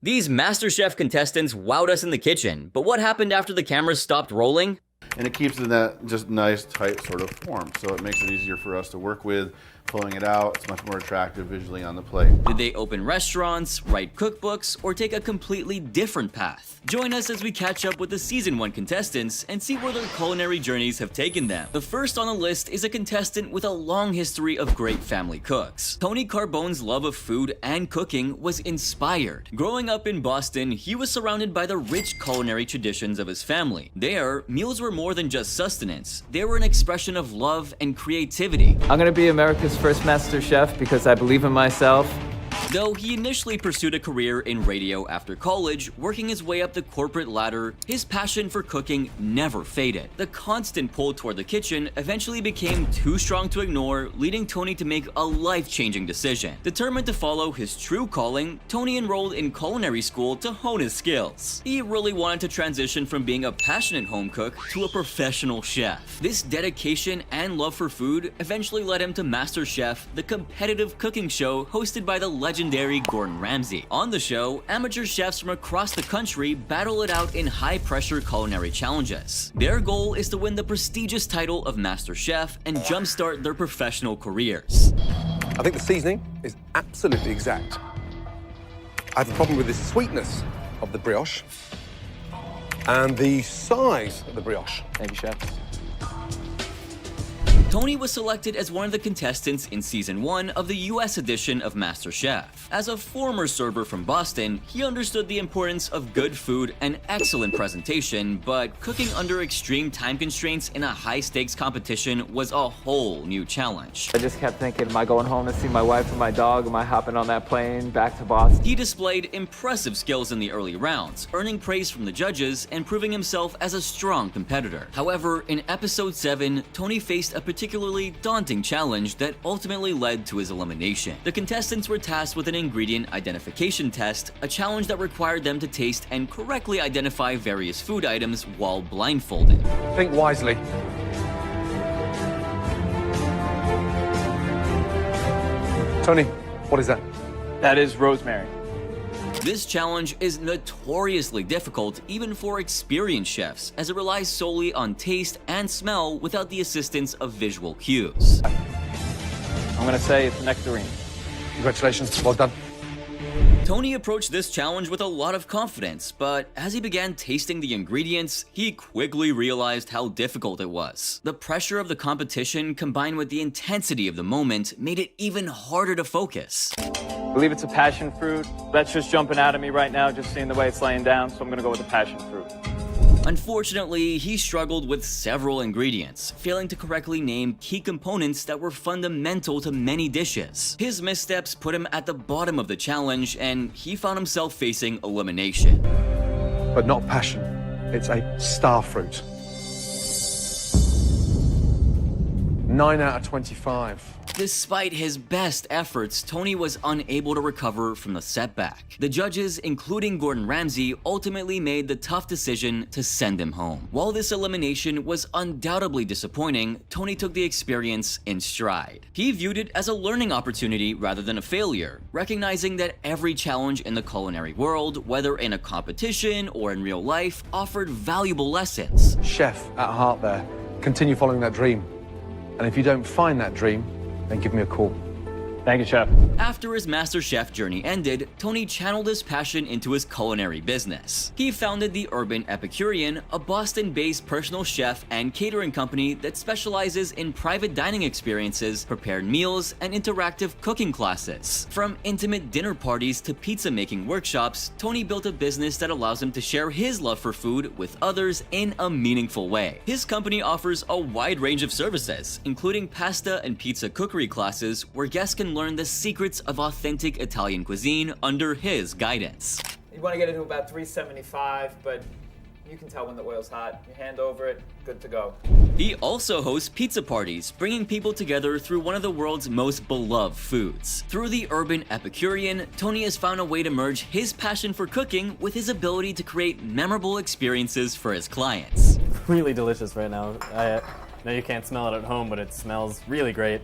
These MasterChef contestants wowed us in the kitchen, but what happened after the cameras stopped rolling? And it keeps it in that just nice, tight sort of form. So it makes it easier for us to work with. Pulling it out, it's much more attractive visually on the plate. Did they open restaurants, write cookbooks, or take a completely different path? Join us as we catch up with the Season 1 contestants and see where their culinary journeys have taken them. The first on the list is a contestant with a long history of great family cooks. Tony Carbone's love of food and cooking was inspired. Growing up in Boston, he was surrounded by the rich culinary traditions of his family. There, meals were more than just sustenance. They were an expression of love and creativity. I'm gonna be America's first master chef because I believe in myself. Though he initially pursued a career in radio after college, working his way up the corporate ladder, his passion for cooking never faded. The constant pull toward the kitchen eventually became too strong to ignore, leading Tony to make a life-changing decision. Determined to follow his true calling, Tony enrolled in culinary school to hone his skills. He really wanted to transition from being a passionate home cook to a professional chef. This dedication and love for food eventually led him to MasterChef, the competitive cooking show hosted by the legendary Gordon Ramsay. On the show, amateur chefs from across the country battle it out in high-pressure culinary challenges. Their goal is to win the prestigious title of Master Chef and jumpstart their professional careers. I think the seasoning is absolutely exact. I have a problem with the sweetness of the brioche and the size of the brioche. Thank you, chef. Tony was selected as one of the contestants in Season 1 of the US edition of MasterChef. As a former server from Boston, he understood the importance of good food and excellent presentation, but cooking under extreme time constraints in a high-stakes competition was a whole new challenge. I just kept thinking, am I going home to see my wife and my dog? Am I hopping on that plane back to Boston? He displayed impressive skills in the early rounds, earning praise from the judges and proving himself as a strong competitor. However, in Episode 7, Tony faced a particularly daunting challenge that ultimately led to his elimination. The contestants were tasked with an ingredient identification test, a challenge that required them to taste and correctly identify various food items while blindfolded. Think wisely. Tony, what is that? That is rosemary. This challenge is notoriously difficult even for experienced chefs, as it relies solely on taste and smell without the assistance of visual cues. I'm gonna say it's nectarine. Congratulations, well done. Tony approached this challenge with a lot of confidence, but as he began tasting the ingredients, he quickly realized how difficult it was. The pressure of the competition combined with the intensity of the moment made it even harder to focus. I believe it's a passion fruit. That's just jumping out at me right now, just seeing the way it's laying down, so I'm gonna go with the passion fruit. Unfortunately, he struggled with several ingredients, failing to correctly name key components that were fundamental to many dishes. His missteps put him at the bottom of the challenge, and he found himself facing elimination. But not passion. It's a star fruit. 9 out of 25. Despite his best efforts, Tony was unable to recover from the setback. The judges, including Gordon Ramsay, ultimately made the tough decision to send him home. While this elimination was undoubtedly disappointing, Tony took the experience in stride. He viewed it as a learning opportunity rather than a failure, recognizing that every challenge in the culinary world, whether in a competition or in real life, offered valuable lessons. Chef at heart there. Continue following that dream. And if you don't find that dream, then give me a call. Thank you, chef. After his MasterChef journey ended, Tony channeled his passion into his culinary business. He founded the Urban Epicurean, a Boston-based personal chef and catering company that specializes in private dining experiences, prepared meals, and interactive cooking classes. From intimate dinner parties to pizza-making workshops, Tony built a business that allows him to share his love for food with others in a meaningful way. His company offers a wide range of services, including pasta and pizza cookery classes where guests can learn the secrets of authentic Italian cuisine under his guidance. You want to get it to about 375, but you can tell when the oil's hot. You hand over it, good to go. He also hosts pizza parties, bringing people together through one of the world's most beloved foods. Through the Urban Epicurean, Tony has found a way to merge his passion for cooking with his ability to create memorable experiences for his clients. Really delicious right now. I know you can't smell it at home, but it smells really great.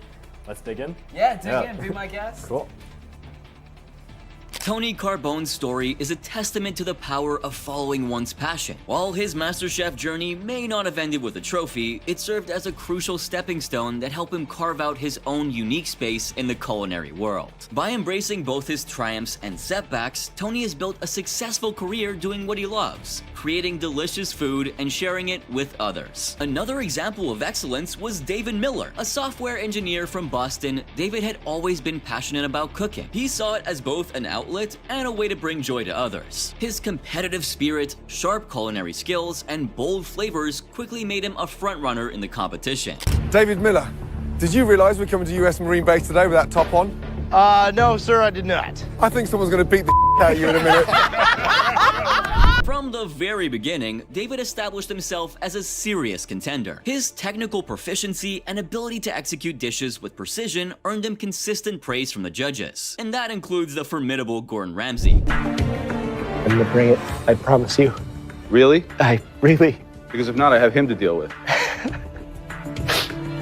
Let's dig in. Yeah, dig in, be my guest. Cool. Tony Carbone's story is a testament to the power of following one's passion. While his MasterChef journey may not have ended with a trophy, it served as a crucial stepping stone that helped him carve out his own unique space in the culinary world. By embracing both his triumphs and setbacks, Tony has built a successful career doing what he loves, creating delicious food and sharing it with others. Another example of excellence was David Miller. A software engineer from Boston, David had always been passionate about cooking. He saw it as both an outlet and a way to bring joy to others. His competitive spirit, sharp culinary skills, and bold flavors quickly made him a frontrunner in the competition. David Miller, did you realize we're coming to US Marine Base today with that top on? No, sir, I did not. I think someone's going to beat the out of you in a minute. From the very beginning, David established himself as a serious contender. His technical proficiency and ability to execute dishes with precision earned him consistent praise from the judges, and that includes the formidable Gordon Ramsay. I'm gonna bring it, I promise you. Really? I really, Because if not, I have him to deal with.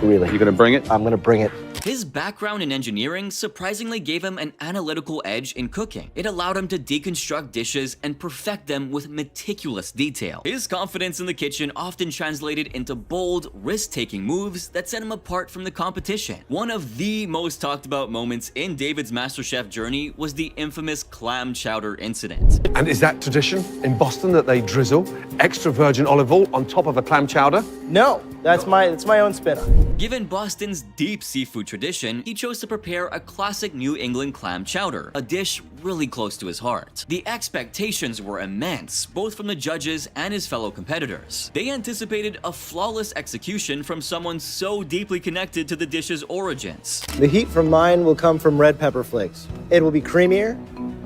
really. You gonna bring it? I'm gonna bring it. His background in engineering surprisingly gave him an analytical edge in cooking. It allowed him to deconstruct dishes and perfect them with meticulous detail. His confidence in the kitchen often translated into bold, risk-taking moves that set him apart from the competition. One of the most talked about moments in David's MasterChef journey was the infamous clam chowder incident. And is that tradition in Boston that they drizzle extra virgin olive oil on top of a clam chowder? No, that's my own spin on it. Given Boston's deep seafood tradition, he chose to prepare a classic New England clam chowder, a dish really close to his heart. The expectations were immense, both from the judges and his fellow competitors. They anticipated a flawless execution from someone so deeply connected to the dish's origins. The heat from mine will come from red pepper flakes. It will be creamier,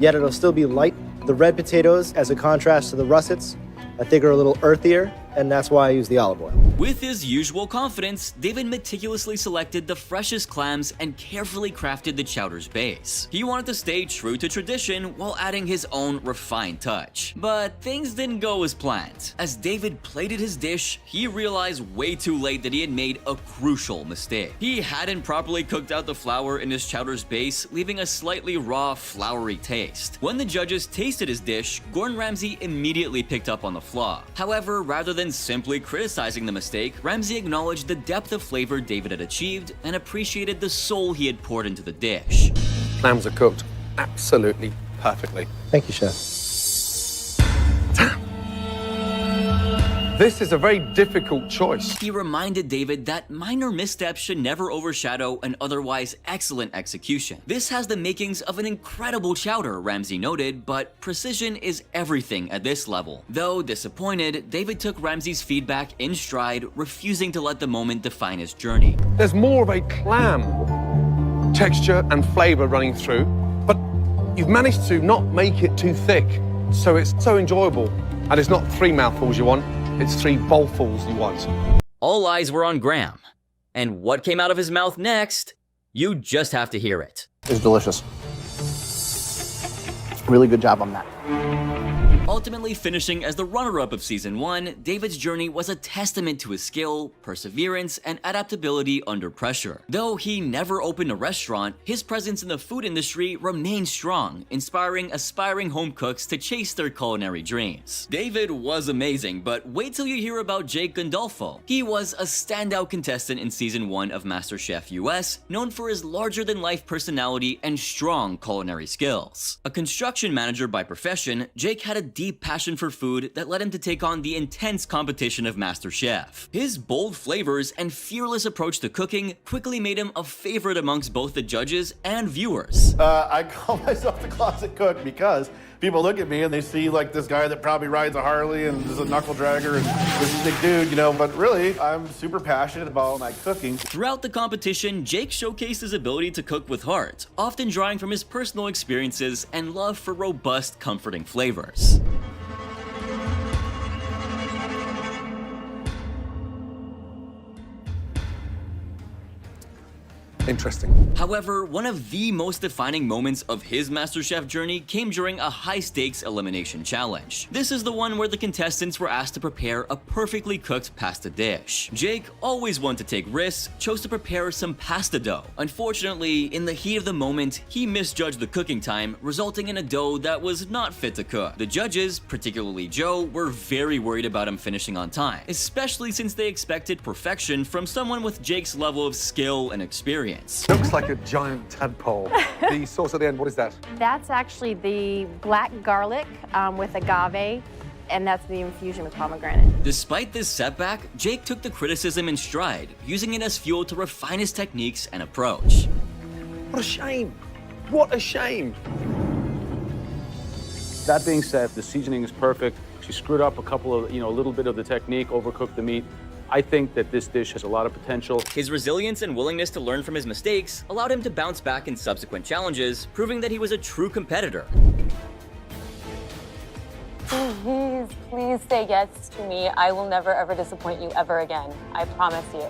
yet it'll still be light. The red potatoes, as a contrast to the russets, I think are a little earthier, and that's why I use the olive oil. With his usual confidence, David meticulously selected the freshest clams and carefully crafted the chowder's base. He wanted to stay true to tradition while adding his own refined touch. But things didn't go as planned. As David plated his dish, he realized way too late that he had made a crucial mistake. He hadn't properly cooked out the flour in his chowder's base, leaving a slightly raw, floury taste. When the judges tasted his dish, Gordon Ramsay immediately picked up on the flaw. However, rather than simply criticizing the mistake, Ramsay acknowledged the depth of flavor David had achieved and appreciated the soul he had poured into the dish. Clams are cooked absolutely perfectly. Thank you, Chef. This is a very difficult choice. He reminded David that minor missteps should never overshadow an otherwise excellent execution. This has the makings of an incredible chowder, Ramsay noted, but precision is everything at this level. Though disappointed, David took Ramsay's feedback in stride, refusing to let the moment define his journey. There's more of a clam texture and flavor running through, but you've managed to not make it too thick, so it's so enjoyable. And it's not 3 mouthfuls you want, it's 3 bowlfuls you want. All eyes were on Graham. And what came out of his mouth next? You just have to hear it. It's delicious. Really good job on that. Ultimately finishing as the runner-up of Season 1, David's journey was a testament to his skill, perseverance, and adaptability under pressure. Though he never opened a restaurant, his presence in the food industry remained strong, inspiring aspiring home cooks to chase their culinary dreams. David was amazing, but wait till you hear about Jake Gandolfo. He was a standout contestant in Season 1 of MasterChef US, known for his larger-than-life personality and strong culinary skills. A construction manager by profession, Jake had a deep passion for food that led him to take on the intense competition of MasterChef. His bold flavors and fearless approach to cooking quickly made him a favorite amongst both the judges and viewers. I call myself the closet cook because people look at me and they see like this guy that probably rides a Harley and is a knuckle dragger and this big dude, you know, but really I'm super passionate about my cooking. Throughout the competition, Jake showcased his ability to cook with heart, often drawing from his personal experiences and love for robust, comforting flavors. Interesting. However, one of the most defining moments of his MasterChef journey came during a high-stakes elimination challenge. This is the one where the contestants were asked to prepare a perfectly cooked pasta dish. Jake, always one to take risks, chose to prepare some pasta dough. Unfortunately, in the heat of the moment, he misjudged the cooking time, resulting in a dough that was not fit to cook. The judges, particularly Joe, were very worried about him finishing on time, especially since they expected perfection from someone with Jake's level of skill and experience. Looks like a giant tadpole. The sauce at the end, what is that? That's actually the black garlic with agave, and that's the infusion with pomegranate. Despite this setback, Jake took the criticism in stride, using it as fuel to refine his techniques and approach. What a shame. What a shame. That being said, the seasoning is perfect. She screwed up a couple of, a little bit of the technique, overcooked the meat. I think that this dish has a lot of potential. His resilience and willingness to learn from his mistakes allowed him to bounce back in subsequent challenges, proving that he was a true competitor. Please say yes to me. I will never ever disappoint you ever again. I promise you.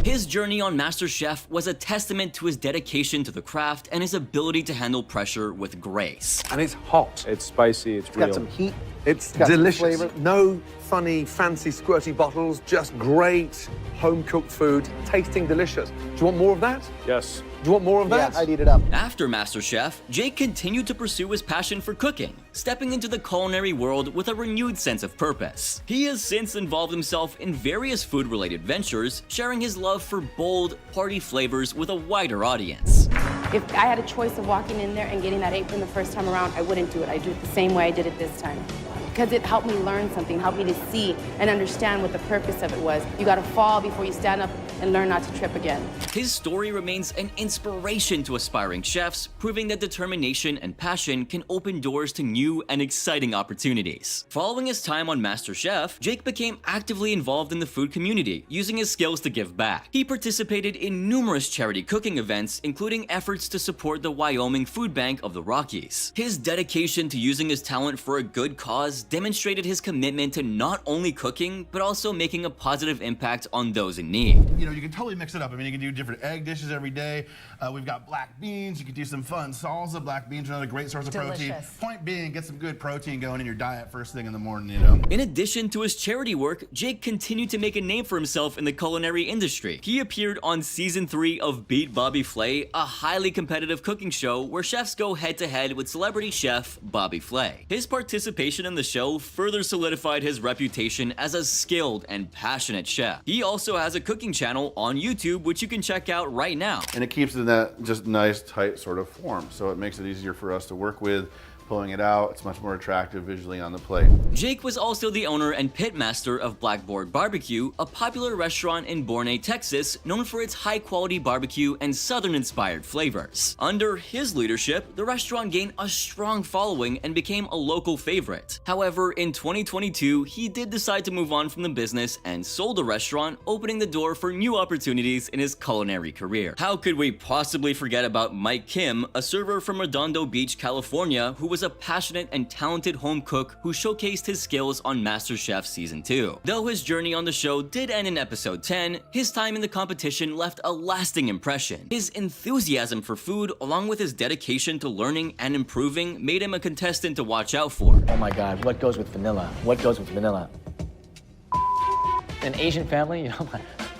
His journey on MasterChef was a testament to his dedication to the craft and his ability to handle pressure with grace. And it's hot. It's spicy, it's real. Got some heat. It's got some delicious. flavor. No funny, fancy, squirty bottles, just great home-cooked food, tasting delicious. Do you want more of that? Yes. Do you want more of Yeah, that? I'd eat it up. After MasterChef, Jake continued to pursue his passion for cooking, stepping into the culinary world with a renewed sense of purpose. He has since involved himself in various food-related ventures, sharing his love for bold, party flavors with a wider audience. If I had a choice of walking in there and getting that apron the first time around, I wouldn't do it. I'd do it the same way I did it this time. Because it helped me learn something, helped me to see and understand what the purpose of it was. You gotta fall before you stand up and learn not to trip again. His story remains an inspiration to aspiring chefs, proving that determination and passion can open doors to new and exciting opportunities. Following his time on MasterChef, Jake became actively involved in the food community, using his skills to give back. He participated in numerous charity cooking events, including efforts to support the Wyoming Food Bank of the Rockies. His dedication to using his talent for a good cause demonstrated his commitment to not only cooking, but also making a positive impact on those in need. You can totally mix it up. I mean, you can do different egg dishes every day. We've got black beans. You can do some fun salsa. Black beans are another great source of protein. Point being, get some good protein going in your diet first thing in the morning, In addition to his charity work, Jake continued to make a name for himself in the culinary industry. He appeared on season 3 of Beat Bobby Flay, a highly competitive cooking show where chefs go head-to-head with celebrity chef Bobby Flay. His participation in the show further solidified his reputation as a skilled and passionate chef. He also has a cooking channel on YouTube, which you can check out right now. And it keeps it in that just nice, tight sort of form. So it makes it easier for us to work with. Pulling it out, it's much more attractive visually on the plate. Jake was also the owner and pitmaster of Blackboard Barbecue, a popular restaurant in Boerne, Texas, known for its high-quality barbecue and Southern-inspired flavors. Under his leadership, the restaurant gained a strong following and became a local favorite. However, in 2022, he did decide to move on from the business and sold the restaurant, opening the door for new opportunities in his culinary career. How could we possibly forget about Mike Kim, a server from Redondo Beach, California, who was a passionate and talented home cook who showcased his skills on MasterChef Season 2. Though his journey on the show did end in episode 10, his time in the competition left a lasting impression. His enthusiasm for food, along with his dedication to learning and improving, made him a contestant to watch out for. Oh my God, what goes with vanilla? What goes with vanilla? An Asian family,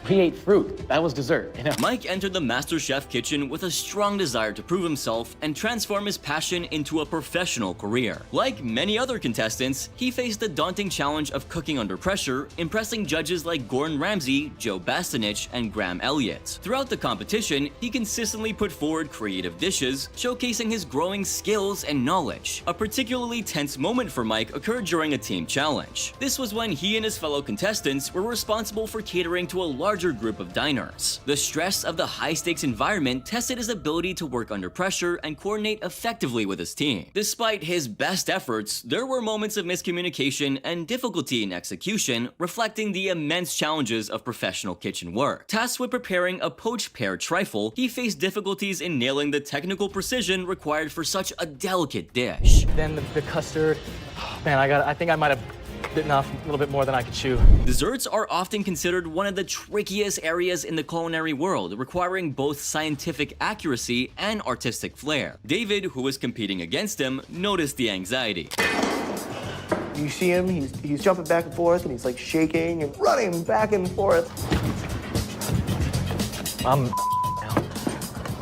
we ate fruit. That was dessert, Mike entered the MasterChef kitchen with a strong desire to prove himself and transform his passion into a professional career. Like many other contestants, he faced the daunting challenge of cooking under pressure, impressing judges like Gordon Ramsay, Joe Bastanich, and Graham Elliott. Throughout the competition, he consistently put forward creative dishes, showcasing his growing skills and knowledge. A particularly tense moment for Mike occurred during a team challenge. This was when he and his fellow contestants were responsible for catering to a larger group of diners. The stress of the high-stakes environment tested his ability to work under pressure and coordinate effectively with his team. Despite his best efforts, there were moments of miscommunication and difficulty in execution, reflecting the immense challenges of professional kitchen work. Tasked with preparing a poached pear trifle, he faced difficulties in nailing the technical precision required for such a delicate dish. Then the custard, man, I think I might have bitten off a little bit more than I could chew. Desserts are often considered one of the trickiest areas in the culinary world, requiring both scientific accuracy and artistic flair. David, who was competing against him, noticed the anxiety. You see him, he's jumping back and forth, and he's like shaking and running back and forth.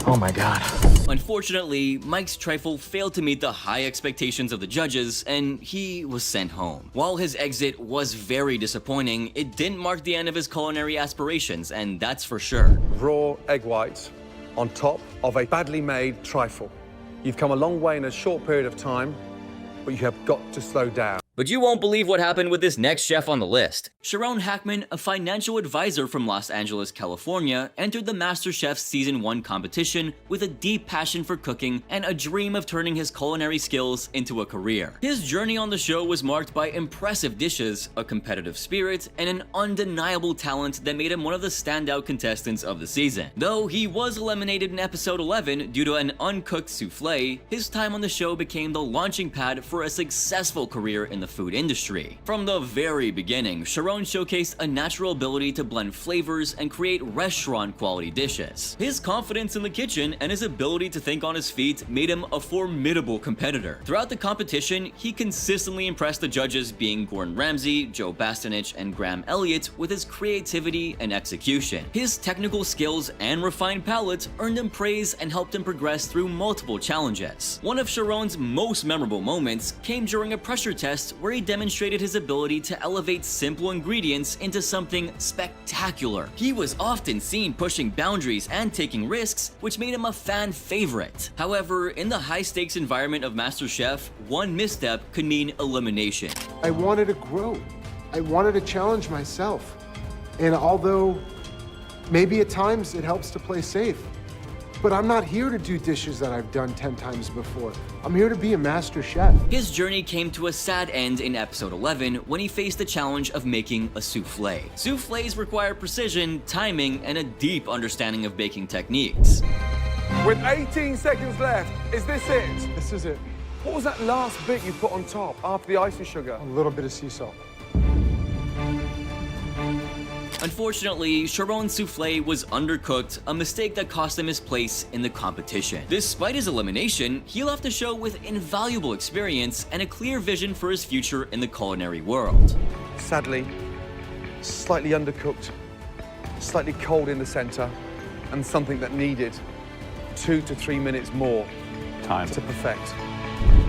Oh my God. Unfortunately, Mike's trifle failed to meet the high expectations of the judges, and he was sent home. While his exit was very disappointing, it didn't mark the end of his culinary aspirations, and that's for sure. Raw egg whites on top of a badly made trifle. You've come a long way in a short period of time, but you have got to slow down. But you won't believe what happened with this next chef on the list. Sharon Hackman, a financial advisor from Los Angeles, California, entered the MasterChef Season 1 competition with a deep passion for cooking and a dream of turning his culinary skills into a career. His journey on the show was marked by impressive dishes, a competitive spirit, and an undeniable talent that made him one of the standout contestants of the season. Though he was eliminated in episode 11 due to an uncooked souffle, his time on the show became the launching pad for a successful career in the food industry. From the very beginning, Sharon showcased a natural ability to blend flavors and create restaurant-quality dishes. His confidence in the kitchen and his ability to think on his feet made him a formidable competitor. Throughout the competition, he consistently impressed the judges, being Gordon Ramsay, Joe Bastanich, and Graham Elliott, with his creativity and execution. His technical skills and refined palate earned him praise and helped him progress through multiple challenges. One of Sharon's most memorable moments came during a pressure test where he demonstrated his ability to elevate simple ingredients into something spectacular. He was often seen pushing boundaries and taking risks, which made him a fan favorite. However, in the high-stakes environment of MasterChef, one misstep could mean elimination. I wanted to grow. I wanted to challenge myself. And although maybe at times it helps to play safe, but I'm not here to do dishes that I've done 10 times before. I'm here to be a master chef. His journey came to a sad end in episode 11 when he faced the challenge of making a souffle. Souffles require precision, timing, and a deep understanding of baking techniques. With 18 seconds left, is this it? This is it. What was that last bit you put on top after the icing sugar? A little bit of sea salt. Unfortunately, Sharon's souffle was undercooked, a mistake that cost him his place in the competition. Despite his elimination, he left the show with invaluable experience and a clear vision for his future in the culinary world. Sadly, slightly undercooked, slightly cold in the center, and something that needed 2 to 3 minutes more time to perfect.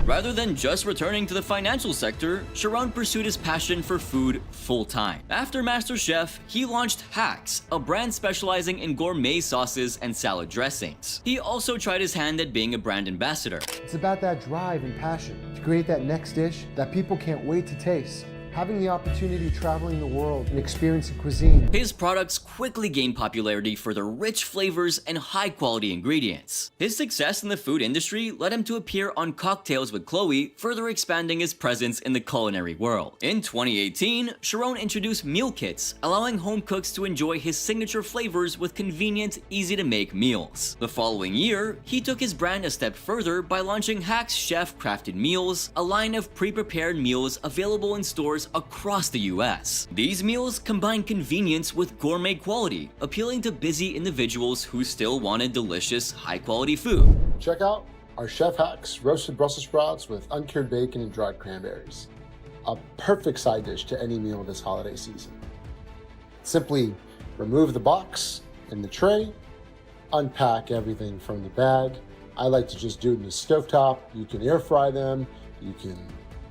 Rather than just returning to the financial sector, Sharon pursued his passion for food full-time. After MasterChef, he launched Hacks, a brand specializing in gourmet sauces and salad dressings. He also tried his hand at being a brand ambassador. It's about that drive and passion to create that next dish that people can't wait to taste. Having the opportunity traveling the world and experiencing cuisine. His products quickly gained popularity for their rich flavors and high-quality ingredients. His success in the food industry led him to appear on Cocktails with Chloe, further expanding his presence in the culinary world. In 2018, Sharon introduced meal kits, allowing home cooks to enjoy his signature flavors with convenient, easy-to-make meals. The following year, he took his brand a step further by launching Hacks Chef Crafted Meals, a line of pre-prepared meals available in stores across the US. These meals combine convenience with gourmet quality, appealing to busy individuals who still wanted delicious, high-quality food. Check out our Chef Hacks roasted Brussels sprouts with uncured bacon and dried cranberries. A perfect side dish to any meal this holiday season. Simply remove the box and the tray, unpack everything from the bag. I like to just do it in the stovetop. You can air fry them, you can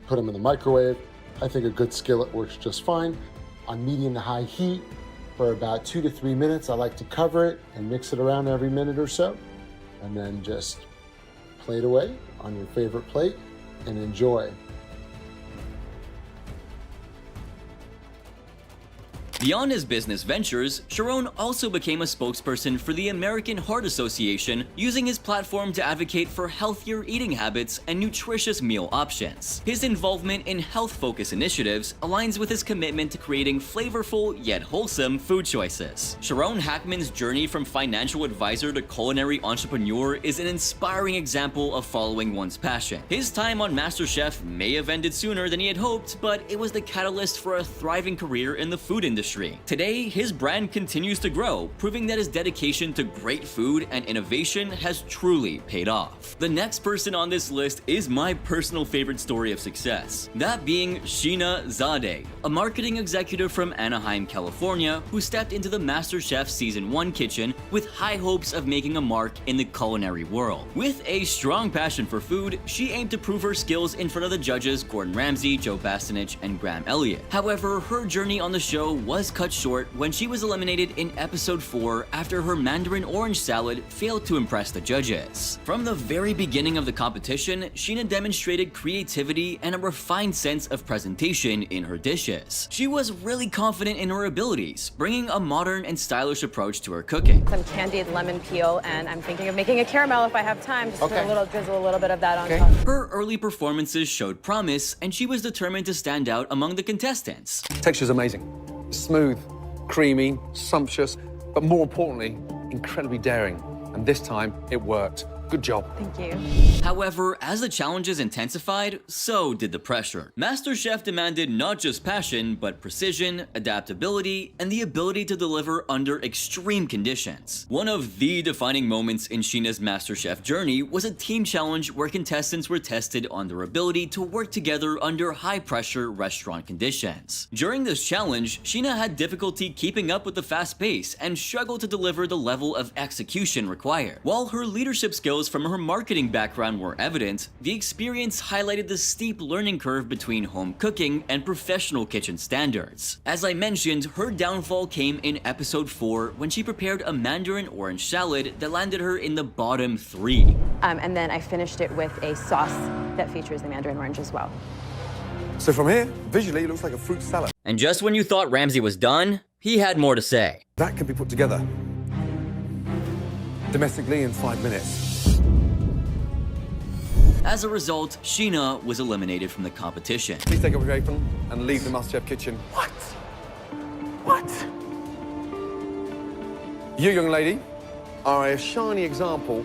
put them in the microwave. I think a good skillet works just fine. On medium to high heat for about 2 to 3 minutes. I like to cover it and mix it around every minute or so. And then just plate away on your favorite plate and enjoy. Beyond his business ventures, Sharon also became a spokesperson for the American Heart Association, using his platform to advocate for healthier eating habits and nutritious meal options. His involvement in health-focused initiatives aligns with his commitment to creating flavorful yet wholesome food choices. Sharon Hackman's journey from financial advisor to culinary entrepreneur is an inspiring example of following one's passion. His time on MasterChef may have ended sooner than he had hoped, but it was the catalyst for a thriving career in the food industry. Today, his brand continues to grow, proving that his dedication to great food and innovation has truly paid off. The next person on this list is my personal favorite story of success, that being Sheena Zadeh, a marketing executive from Anaheim, California, who stepped into the MasterChef Season 1 kitchen with high hopes of making a mark in the culinary world. With a strong passion for food, she aimed to prove her skills in front of the judges Gordon Ramsay, Joe Bastanich, and Graham Elliott. However, her journey on the show was cut short when she was eliminated in episode 4 after her mandarin orange salad failed to impress the judges. From the very beginning of the competition, Sheena demonstrated creativity and a refined sense of presentation in her dishes. She was really confident in her abilities, bringing a modern and stylish approach to her cooking. Some candied lemon peel, and I'm thinking of making a caramel if I have time. Just drizzle a little bit of that on top. Her early performances showed promise, and she was determined to stand out among the contestants. Texture's amazing. Smooth, creamy, sumptuous, but more importantly, incredibly daring. And this time, it worked. Good job. Thank you. However, as the challenges intensified, so did the pressure. MasterChef demanded not just passion, but precision, adaptability, and the ability to deliver under extreme conditions. One of the defining moments in Sheena's MasterChef journey was a team challenge where contestants were tested on their ability to work together under high-pressure restaurant conditions. During this challenge, Sheena had difficulty keeping up with the fast pace and struggled to deliver the level of execution required. While her leadership skills from her marketing background were evident, the experience highlighted the steep learning curve between home cooking and professional kitchen standards. As I mentioned, her downfall came in episode 4 when she prepared a mandarin orange salad that landed her in the bottom 3. And then I finished it with a sauce that features the mandarin orange as well. So from here, visually, it looks like a fruit salad. And just when you thought Ramsay was done, he had more to say. That can be put together domestically in 5 minutes. As a result, Sheena was eliminated from the competition. Please take off your apron and leave the MasterChef kitchen. What? What? You, young lady, are a shining example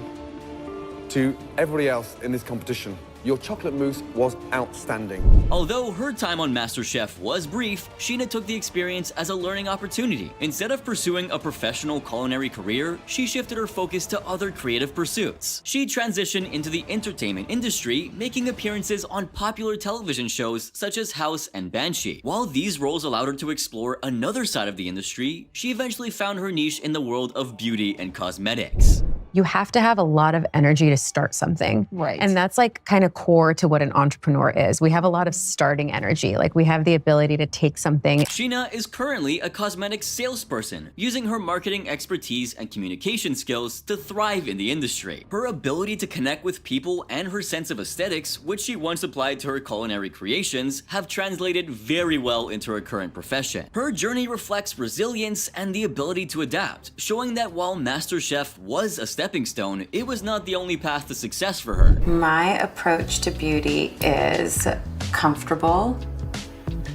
to everybody else in this competition. Your chocolate mousse was outstanding. Although her time on MasterChef was brief, Sheena took the experience as a learning opportunity. Instead of pursuing a professional culinary career, she shifted her focus to other creative pursuits. She transitioned into the entertainment industry, making appearances on popular television shows such as House and Banshee. While these roles allowed her to explore another side of the industry, she eventually found her niche in the world of beauty and cosmetics. You have to have a lot of energy to start something. Right. And that's like kind of core to what an entrepreneur is. We have a lot of starting energy. Like we have the ability to take something. Sheena is currently a cosmetics salesperson, using her marketing expertise and communication skills to thrive in the industry. Her ability to connect with people and her sense of aesthetics, which she once applied to her culinary creations, have translated very well into her current profession. Her journey reflects resilience and the ability to adapt, showing that while MasterChef was a stepping stone, it was not the only path to success for her. My approach to beauty is comfortable,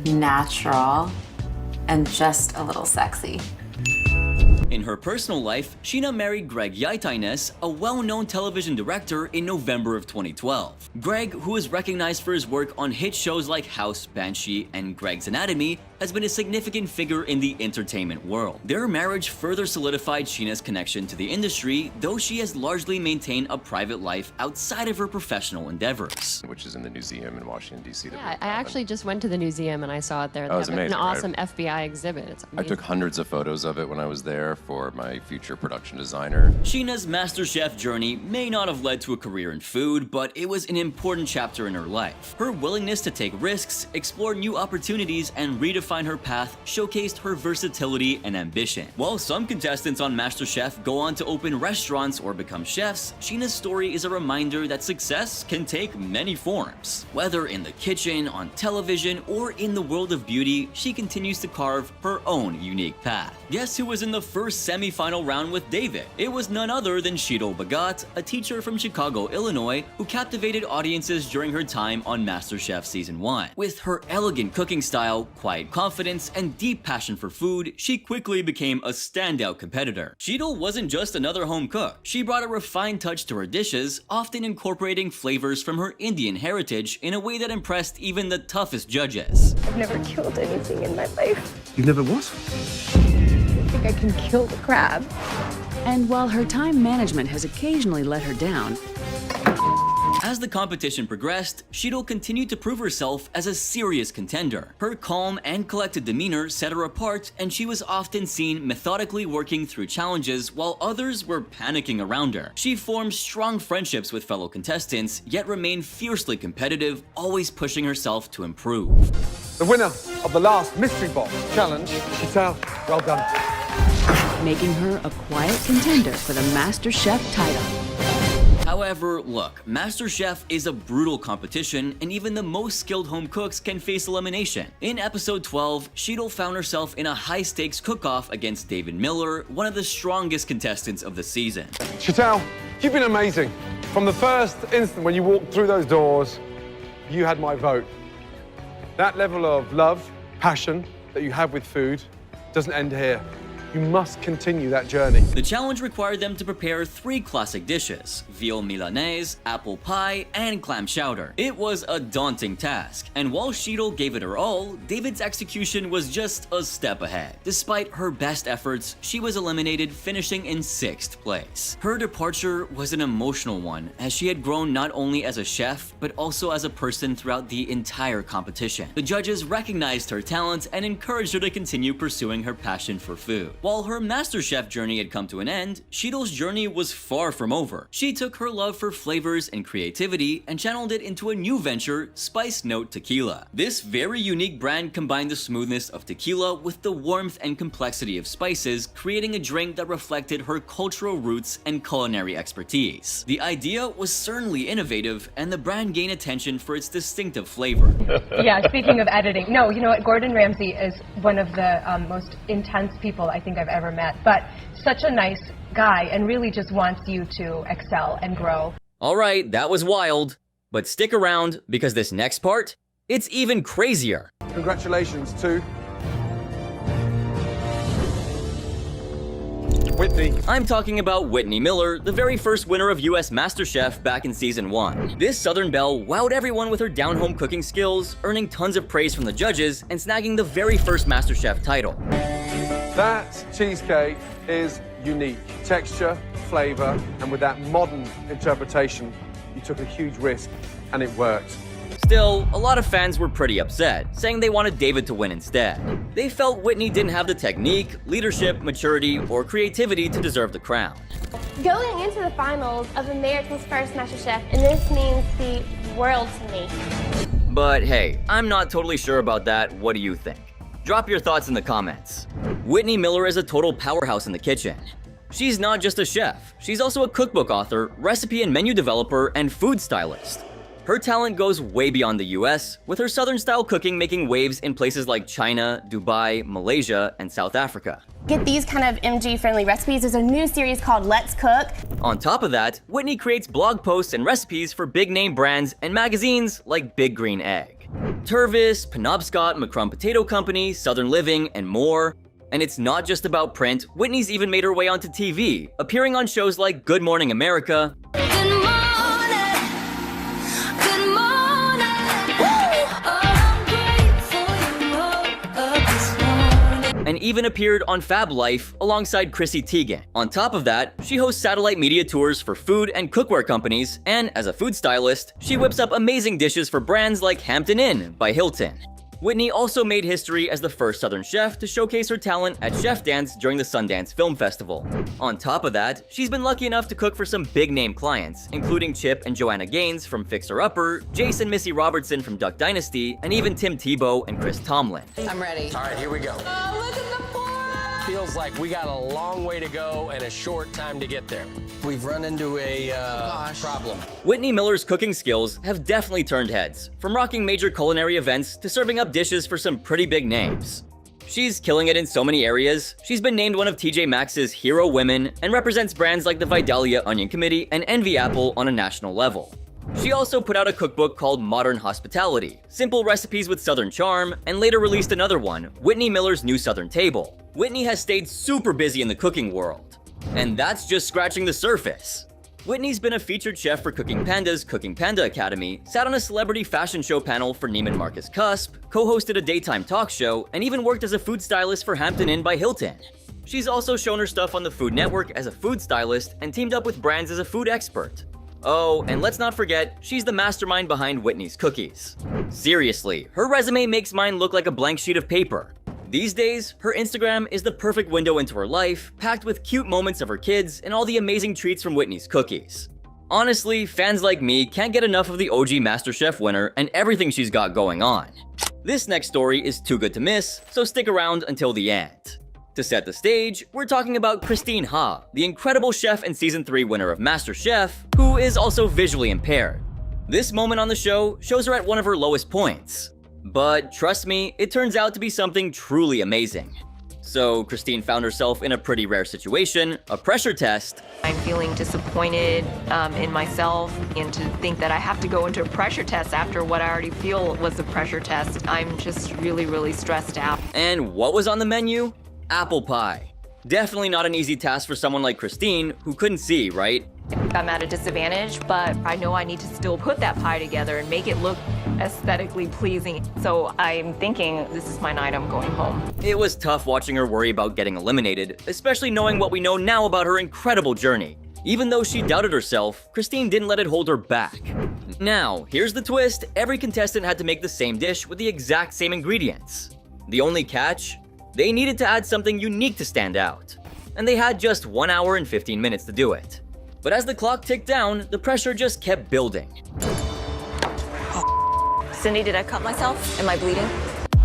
natural, and just a little sexy. In her personal life, Sheena married Greg Yaitaines, a well-known television director, in November of 2012. Greg, who is recognized for his work on hit shows like House, Banshee, and Greg's Anatomy, has been a significant figure in the entertainment world. Their marriage further solidified Sheena's connection to the industry, though she has largely maintained a private life outside of her professional endeavors. Which is in the Museum in Washington, D.C. Yeah, I actually just went to the museum and I saw it there. They That was have amazing, an awesome right? FBI exhibit. It's I amazing. took hundreds of photos of it when I was there for my future production designer. Sheena's MasterChef journey may not have led to a career in food, but it was an important chapter in her life. Her willingness to take risks, explore new opportunities, and redefine define her path showcased her versatility and ambition. While some contestants on MasterChef go on to open restaurants or become chefs, Sheena's story is a reminder that success can take many forms. Whether in the kitchen, on television, or in the world of beauty, she continues to carve her own unique path. Guess who was in the first semi-final round with David? It was none other than Sheetal Bhagat, a teacher from Chicago, Illinois, who captivated audiences during her time on MasterChef Season 1. With her elegant cooking style, quiet confidence, and deep passion for food, she quickly became a standout competitor. Sheetal wasn't just another home cook. She brought a refined touch to her dishes, often incorporating flavors from her Indian heritage in a way that impressed even the toughest judges. I've never killed anything in my life. You've never what? I think I can kill the crab. And while her time management has occasionally let her down, as the competition progressed, Sheetal continued to prove herself as a serious contender. Her calm and collected demeanor set her apart, and she was often seen methodically working through challenges while others were panicking around her. She formed strong friendships with fellow contestants, yet remained fiercely competitive, always pushing herself to improve. The winner of the last Mystery Box Challenge, Sheetal, well done. making her a quiet contender for the MasterChef title. However, look, MasterChef is a brutal competition, and even the most skilled home cooks can face elimination. In episode 12, Sheetal found herself in a high-stakes cook-off against David Miller, one of the strongest contestants of the season. Sheetal, you've been amazing. From the first instant when you walked through those doors, you had my vote. That level of love, passion that you have with food doesn't end here. You must continue that journey. The challenge required them to prepare 3 classic dishes: veal Milanese, apple pie, and clam chowder. It was a daunting task, and while Sheetal gave it her all, David's execution was just a step ahead. Despite her best efforts, she was eliminated, finishing in 6th place. Her departure was an emotional one, as she had grown not only as a chef, but also as a person throughout the entire competition. The judges recognized her talent and encouraged her to continue pursuing her passion for food. While her MasterChef journey had come to an end, Sheetal's journey was far from over. She took her love for flavors and creativity and channeled it into a new venture, Spice Note Tequila. This very unique brand combined the smoothness of tequila with the warmth and complexity of spices, creating a drink that reflected her cultural roots and culinary expertise. The idea was certainly innovative, and the brand gained attention for its distinctive flavor. Yeah, speaking of editing, no, you know what, Gordon Ramsay is one of the most intense people I think I've ever met, but such a nice guy and really just wants you to excel and grow. Alright, that was wild, but stick around because this next part, it's even crazier. Congratulations to Whitney. I'm talking about Whitney Miller, the very first winner of US MasterChef back in Season 1. This Southern belle wowed everyone with her down-home cooking skills, earning tons of praise from the judges and snagging the very first MasterChef title. That cheesecake is unique. Texture, flavor, and with that modern interpretation, you took a huge risk, and it worked. Still, a lot of fans were pretty upset, saying they wanted David to win instead. They felt Whitney didn't have the technique, leadership, maturity, or creativity to deserve the crown. Going into the finals of America's First MasterChef, and this means the world to me. But hey, I'm not totally sure about that. What do you think? Drop your thoughts in the comments. Whitney Miller is a total powerhouse in the kitchen. She's not just a chef, she's also a cookbook author, recipe and menu developer, and food stylist. Her talent goes way beyond the US, with her Southern-style cooking making waves in places like China, Dubai, Malaysia, and South Africa. Get these kind of MG-friendly recipes. There's a new series called Let's Cook. On top of that, Whitney creates blog posts and recipes for big-name brands and magazines like Big Green Egg, Tervis, Penobscot, McCrum Potato Company, Southern Living, and more. And it's not just about print. Whitney's even made her way onto TV, appearing on shows like Good Morning America, and even appeared on Fab Life alongside Chrissy Teigen. On top of that, she hosts satellite media tours for food and cookware companies, and as a food stylist, she whips up amazing dishes for brands like Hampton Inn by Hilton. Whitney also made history as the first Southern chef to showcase her talent at Chef Dance during the Sundance Film Festival. On top of that, she's been lucky enough to cook for some big-name clients, including Chip and Joanna Gaines from Fixer Upper, Jason Missy Robertson from Duck Dynasty, and even Tim Tebow and Chris Tomlin. I'm ready. All right, here we go. Oh, look at the board! Feels like we got a long way to go and a short time to get there. We've run into a problem. Whitney Miller's cooking skills have definitely turned heads, from rocking major culinary events to serving up dishes for some pretty big names. She's killing it in so many areas. She's been named one of TJ Maxx's hero women and represents brands like the Vidalia Onion Committee and Envy Apple on a national level. She also put out a cookbook called Modern Hospitality, Simple Recipes with Southern Charm, and later released another one, Whitney Miller's New Southern Table. Whitney has stayed super busy in the cooking world. And that's just scratching the surface. Whitney's been a featured chef for Cooking Panda's Cooking Panda Academy, sat on a celebrity fashion show panel for Neiman Marcus Cusp, co-hosted a daytime talk show, and even worked as a food stylist for Hampton Inn by Hilton. She's also shown her stuff on the Food Network as a food stylist and teamed up with brands as a food expert. Oh, and let's not forget, she's the mastermind behind Whitney's Cookies. Seriously, her resume makes mine look like a blank sheet of paper. These days, her Instagram is the perfect window into her life, packed with cute moments of her kids and all the amazing treats from Whitney's Cookies. Honestly, fans like me can't get enough of the OG MasterChef winner and everything she's got going on. This next story is too good to miss, so stick around until the end. To set the stage, we're talking about Christine Ha, the incredible chef and Season 3 winner of MasterChef, who is also visually impaired. This moment on the show shows her at one of her lowest points. But trust me, it turns out to be something truly amazing. So Christine found herself in a pretty rare situation, a pressure test. I'm feeling disappointed in myself, and to think that I have to go into a pressure test after what I already feel was a pressure test, I'm just really, really stressed out. And what was on the menu? Apple pie. Definitely not an easy task for someone like Christine, who couldn't see, right? I'm at a disadvantage, but I know I need to still put that pie together and make it look aesthetically pleasing. So I'm thinking this is my night, I'm going home. It was tough watching her worry about getting eliminated, especially knowing what we know now about her incredible journey. Even though she doubted herself, Christine didn't let it hold her back. Now, here's the twist, every contestant had to make the same dish with the exact same ingredients. The only catch? They needed to add something unique to stand out. And they had just 1 hour and 15 minutes to do it. But as the clock ticked down, the pressure just kept building. Cindy, did I cut myself? Am I bleeding?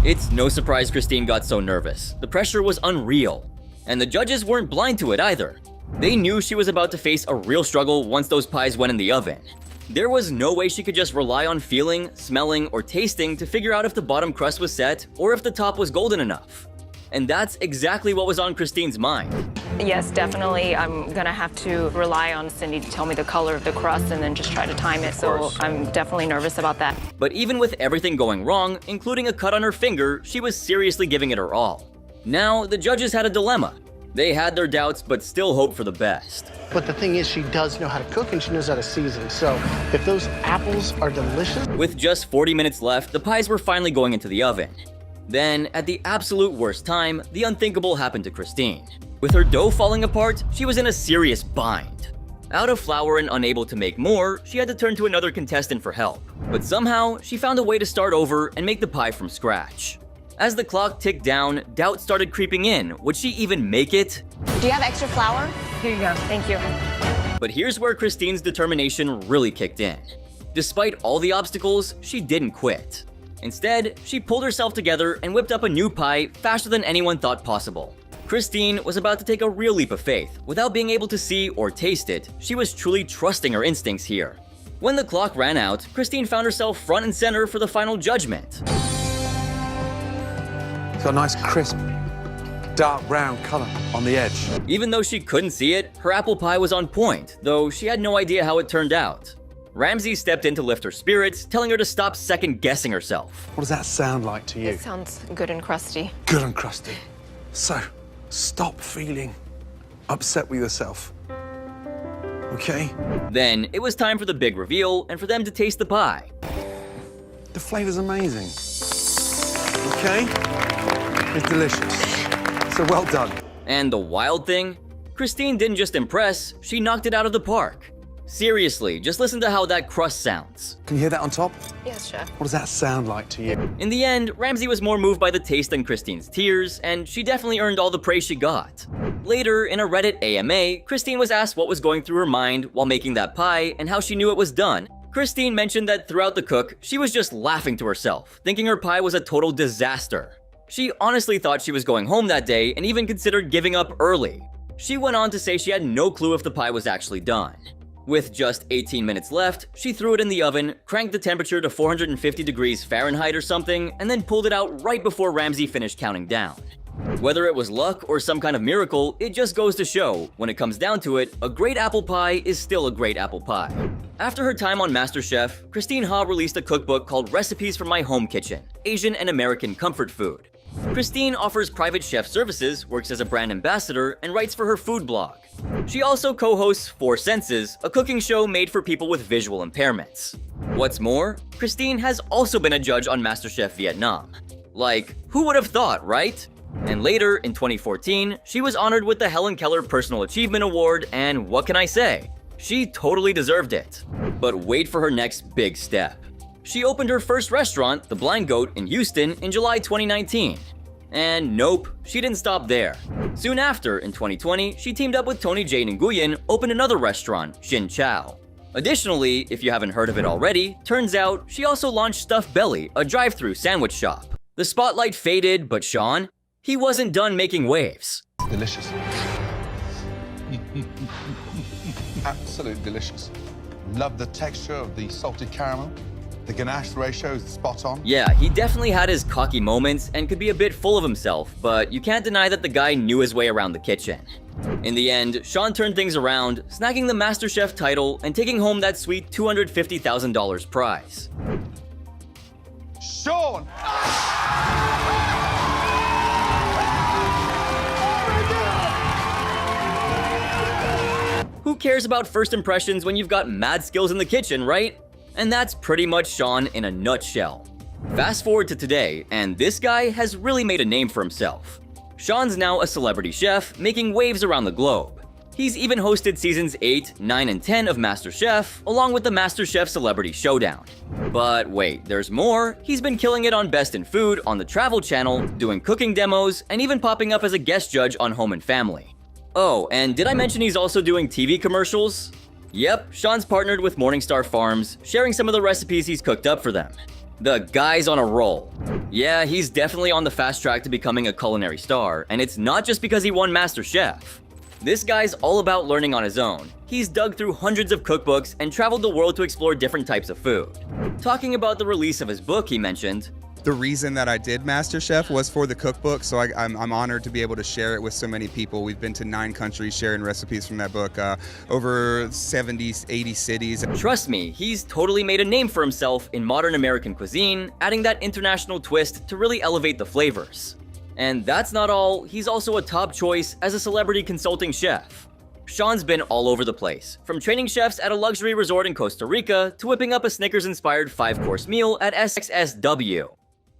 It's no surprise Christine got so nervous. The pressure was unreal. And the judges weren't blind to it either. They knew she was about to face a real struggle once those pies went in the oven. There was no way she could just rely on feeling, smelling, or tasting to figure out if the bottom crust was set or if the top was golden enough. And that's exactly what was on Christine's mind. Yes, definitely. I'm gonna have to rely on Cindy to tell me the color of the crust and then just try to time it. So I'm definitely nervous about that. But even with everything going wrong, including a cut on her finger, she was seriously giving it her all. Now, the judges had a dilemma. They had their doubts, but still hoped for the best. But the thing is, she does know how to cook and she knows how to season. So if those apples are delicious. With just 40 minutes left, the pies were finally going into the oven. Then, at the absolute worst time, the unthinkable happened to Christine. With her dough falling apart, she was in a serious bind. Out of flour and unable to make more, she had to turn to another contestant for help. But somehow, she found a way to start over and make the pie from scratch. As the clock ticked down, doubt started creeping in. Would she even make it? Do you have extra flour? Here you go. Thank you. But here's where Christine's determination really kicked in. Despite all the obstacles, she didn't quit. Instead, she pulled herself together and whipped up a new pie faster than anyone thought possible. Christine was about to take a real leap of faith. Without being able to see or taste it, she was truly trusting her instincts here. When the clock ran out, Christine found herself front and center for the final judgment. It's got a nice crisp, dark brown color on the edge. Even though she couldn't see it, her apple pie was on point, though she had no idea how it turned out. Ramsey stepped in to lift her spirits, telling her to stop second-guessing herself. What does that sound like to you? It sounds good and crusty. Good and crusty. So, stop feeling upset with yourself. Okay? Then, it was time for the big reveal and for them to taste the pie. The flavor's amazing. Okay? It's delicious. So well done. And the wild thing? Christine didn't just impress, she knocked it out of the park. Seriously, just listen to how that crust sounds. Can you hear that on top? Yes, chef. What does that sound like to you? In the end, Ramsay was more moved by the taste than Christine's tears, and she definitely earned all the praise she got. Later, in a Reddit AMA, Christine was asked what was going through her mind while making that pie and how she knew it was done. Christine mentioned that throughout the cook, she was just laughing to herself, thinking her pie was a total disaster. She honestly thought she was going home that day and even considered giving up early. She went on to say she had no clue if the pie was actually done. With just 18 minutes left, she threw it in the oven, cranked the temperature to 450 degrees Fahrenheit or something, and then pulled it out right before Ramsay finished counting down. Whether it was luck or some kind of miracle, it just goes to show, when it comes down to it, a great apple pie is still a great apple pie. After her time on MasterChef, Christine Ha released a cookbook called Recipes from My Home Kitchen, Asian and American Comfort Food. Christine offers private chef services, works as a brand ambassador, and writes for her food blog. She also co-hosts Four Senses, a cooking show made for people with visual impairments. What's more, Christine has also been a judge on MasterChef Vietnam. Like, who would have thought, right? And later, in 2014, she was honored with the Helen Keller Personal Achievement Award, and what can I say? She totally deserved it. But wait for her next big step. She opened her first restaurant, The Blind Goat, in Houston in July 2019. And nope, she didn't stop there. Soon after, in 2020, she teamed up with Tony J. Nguyen, opened another restaurant, Xin Chao. Additionally, if you haven't heard of it already, turns out she also launched Stuffed Belly, a drive-thru sandwich shop. The spotlight faded, but Sean, he wasn't done making waves. Delicious. Absolutely delicious. Love the texture of the salted caramel. The ganache ratio is spot on. Yeah, he definitely had his cocky moments and could be a bit full of himself, but you can't deny that the guy knew his way around the kitchen. In the end, Sean turned things around, snagging the MasterChef title and taking home that sweet $250,000 prize. Sean! Who cares about first impressions when you've got mad skills in the kitchen, right? And that's pretty much Sean in a nutshell. Fast forward to today, and this guy has really made a name for himself. Sean's now a celebrity chef, making waves around the globe. He's even hosted seasons 8, 9, and 10 of MasterChef, along with the MasterChef Celebrity Showdown. But wait, there's more. He's been killing it on Best in Food, on the Travel Channel, doing cooking demos, and even popping up as a guest judge on Home and Family. Oh, and did I mention he's also doing TV commercials? Yep, Sean's partnered with Morningstar Farms, sharing some of the recipes he's cooked up for them. The guy's on a roll. Yeah, he's definitely on the fast track to becoming a culinary star, and it's not just because he won MasterChef. This guy's all about learning on his own. He's dug through hundreds of cookbooks and traveled the world to explore different types of food. Talking about the release of his book, he mentioned, the reason that I did MasterChef was for the cookbook, so I'm honored to be able to share it with so many people. We've been to 9 countries sharing recipes from that book, over 70, 80 cities. Trust me, he's totally made a name for himself in modern American cuisine, adding that international twist to really elevate the flavors. And that's not all, he's also a top choice as a celebrity consulting chef. Sean's been all over the place, from training chefs at a luxury resort in Costa Rica to whipping up a Snickers-inspired 5-course meal at SXSW.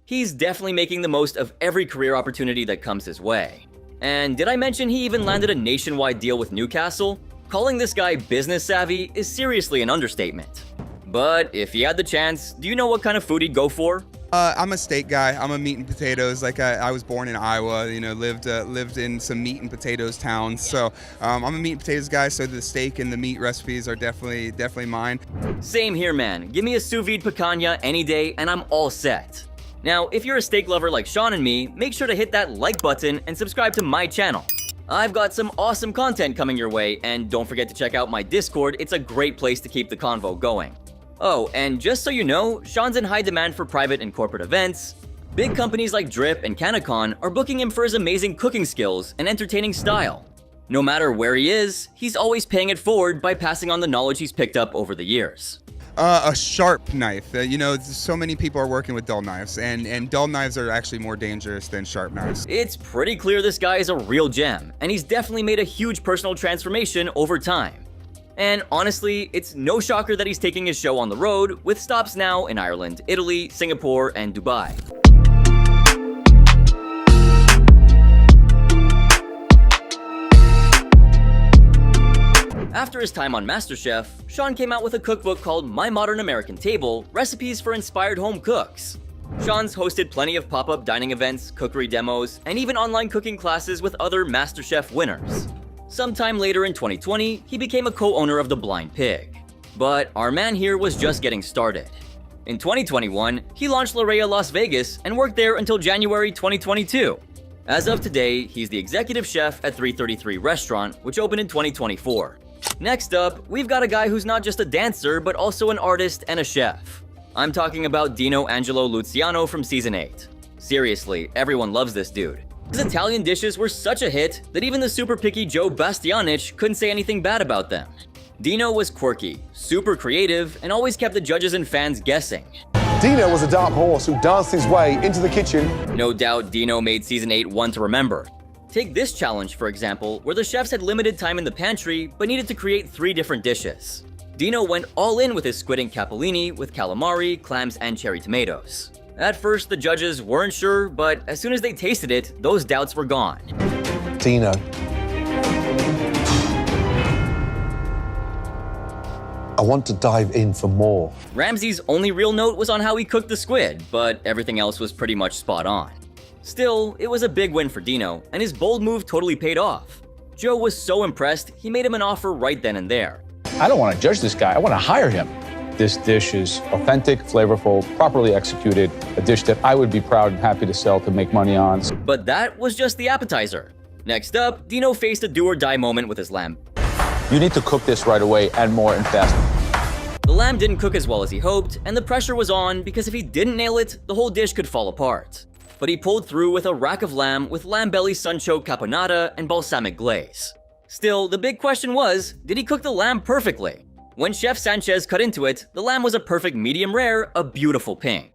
He's definitely making the most of every career opportunity that comes his way. And did I mention he even landed a nationwide deal with Newcastle? Calling this guy business savvy is seriously an understatement. But if he had the chance, do you know what kind of food he'd go for? I'm a steak guy. I'm a meat and potatoes. Like I was born in Iowa, lived in some meat and potatoes towns. So I'm a meat and potatoes guy. So the steak and the meat recipes are definitely mine. Same here, man. Give me a sous vide picanha any day and I'm all set. Now, if you're a steak lover like Sean and me, make sure to hit that like button and subscribe to my channel. I've got some awesome content coming your way, and don't forget to check out my Discord. It's a great place to keep the convo going. Oh, and just so you know, Sean's in high demand for private and corporate events. Big companies like Drip and Canacon are booking him for his amazing cooking skills and entertaining style. No matter where he is, he's always paying it forward by passing on the knowledge he's picked up over the years. A sharp knife. So many people are working with dull knives, and dull knives are actually more dangerous than sharp knives. It's pretty clear this guy is a real gem, and he's definitely made a huge personal transformation over time. And honestly, it's no shocker that he's taking his show on the road, with stops now in Ireland, Italy, Singapore, and Dubai. After his time on MasterChef, Sean came out with a cookbook called My Modern American Table: Recipes for Inspired Home Cooks. Sean's hosted plenty of pop-up dining events, cookery demos, and even online cooking classes with other MasterChef winners. Sometime later in 2020, he became a co-owner of The Blind Pig. But our man here was just getting started. In 2021, he launched La Rea Las Vegas and worked there until January 2022. As of today, he's the executive chef at 333 Restaurant, which opened in 2024. Next up, we've got a guy who's not just a dancer, but also an artist and a chef. I'm talking about Dino Angelo Luciano from Season 8. Seriously, everyone loves this dude. His Italian dishes were such a hit that even the super picky Joe Bastianich couldn't say anything bad about them. Dino was quirky, super creative, and always kept the judges and fans guessing. Dino was a dark horse who danced his way into the kitchen. No doubt Dino made Season 8 one to remember. Take this challenge, for example, where the chefs had limited time in the pantry but needed to create 3 different dishes. Dino went all in with his squid and capellini with calamari, clams, and cherry tomatoes. At first, the judges weren't sure, but as soon as they tasted it, those doubts were gone. Dino. I want to dive in for more. Ramsay's only real note was on how he cooked the squid, but everything else was pretty much spot on. Still, it was a big win for Dino, and his bold move totally paid off. Joe was so impressed, he made him an offer right then and there. I don't want to judge this guy, I want to hire him. This dish is authentic, flavorful, properly executed, a dish that I would be proud and happy to sell to make money on. But that was just the appetizer. Next up, Dino faced a do-or-die moment with his lamb. You need to cook this right away and more and fast. The lamb didn't cook as well as he hoped, and the pressure was on because if he didn't nail it, the whole dish could fall apart. But he pulled through with a rack of lamb with lamb belly sunchoke caponata and balsamic glaze. Still, the big question was, did he cook the lamb perfectly? When Chef Sanchez cut into it, the lamb was a perfect medium rare, a beautiful pink.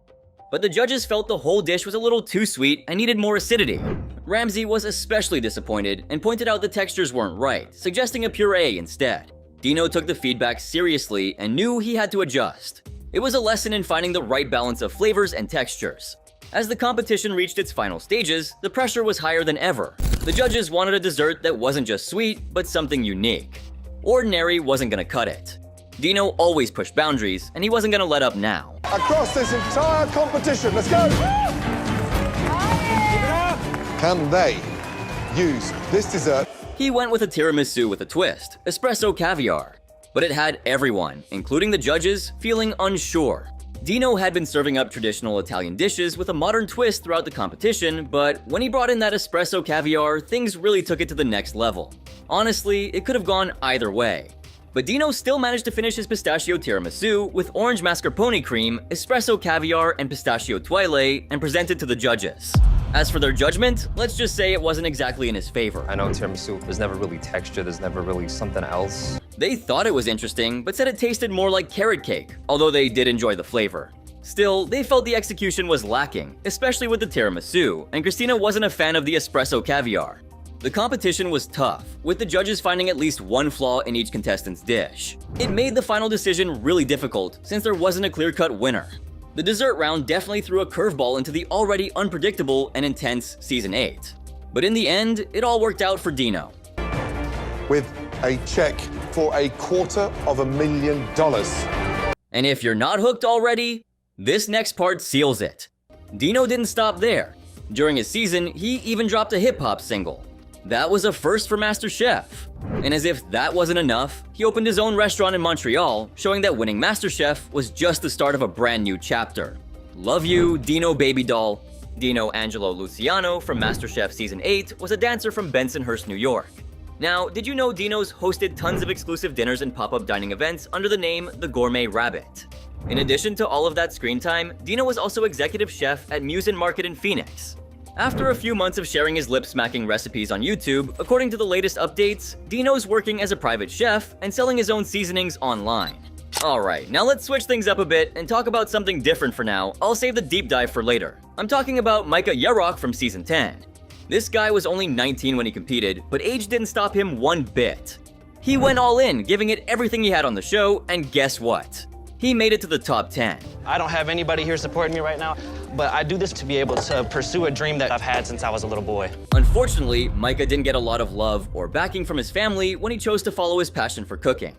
But the judges felt the whole dish was a little too sweet and needed more acidity. Ramsay was especially disappointed and pointed out the textures weren't right, suggesting a puree instead. Dino took the feedback seriously and knew he had to adjust. It was a lesson in finding the right balance of flavors and textures. As the competition reached its final stages, the pressure was higher than ever. The judges wanted a dessert that wasn't just sweet, but something unique. Ordinary wasn't gonna cut it. Dino always pushed boundaries, and he wasn't gonna let up now. Across this entire competition, let's go! Can they use this dessert? He went with a tiramisu with a twist, espresso caviar. But it had everyone, including the judges, feeling unsure. Dino had been serving up traditional Italian dishes with a modern twist throughout the competition, but when he brought in that espresso caviar, things really took it to the next level. Honestly, it could have gone either way. But Dino still managed to finish his pistachio tiramisu with orange mascarpone cream, espresso caviar, and pistachio twile, and presented to the judges. As for their judgment, let's just say it wasn't exactly in his favor. I know tiramisu, there's never really texture, there's never really something else. They thought it was interesting, but said it tasted more like carrot cake, although they did enjoy the flavor. Still, they felt the execution was lacking, especially with the tiramisu, and Christina wasn't a fan of the espresso caviar. The competition was tough, with the judges finding at least one flaw in each contestant's dish. It made the final decision really difficult, since there wasn't a clear-cut winner. The dessert round definitely threw a curveball into the already unpredictable and intense Season 8. But in the end, it all worked out for Dino. With a check for $250,000. And if you're not hooked already, this next part seals it. Dino didn't stop there. During his season, he even dropped a hip-hop single. That was a first for MasterChef. And as if that wasn't enough, he opened his own restaurant in Montreal, showing that winning MasterChef was just the start of a brand new chapter. Love you, Dino Baby Doll. Dino Angelo Luciano from MasterChef Season 8 was a dancer from Bensonhurst, New York. Now, did you know Dino's hosted tons of exclusive dinners and pop-up dining events under the name The Gourmet Rabbit? In addition to all of that screen time, Dino was also executive chef at Muse & Market in Phoenix. After a few months of sharing his lip-smacking recipes on YouTube, according to the latest updates, Dino's working as a private chef and selling his own seasonings online. Alright, now let's switch things up a bit and talk about something different for now. I'll save the deep dive for later. I'm talking about Micah Yarrock from Season 10. This guy was only 19 when he competed, but age didn't stop him one bit. He went all in, giving it everything he had on the show, and guess what? he made it to the top 10. I don't have anybody here supporting me right now, but I do this to be able to pursue a dream that I've had since I was a little boy. Unfortunately, Micah didn't get a lot of love or backing from his family when he chose to follow his passion for cooking.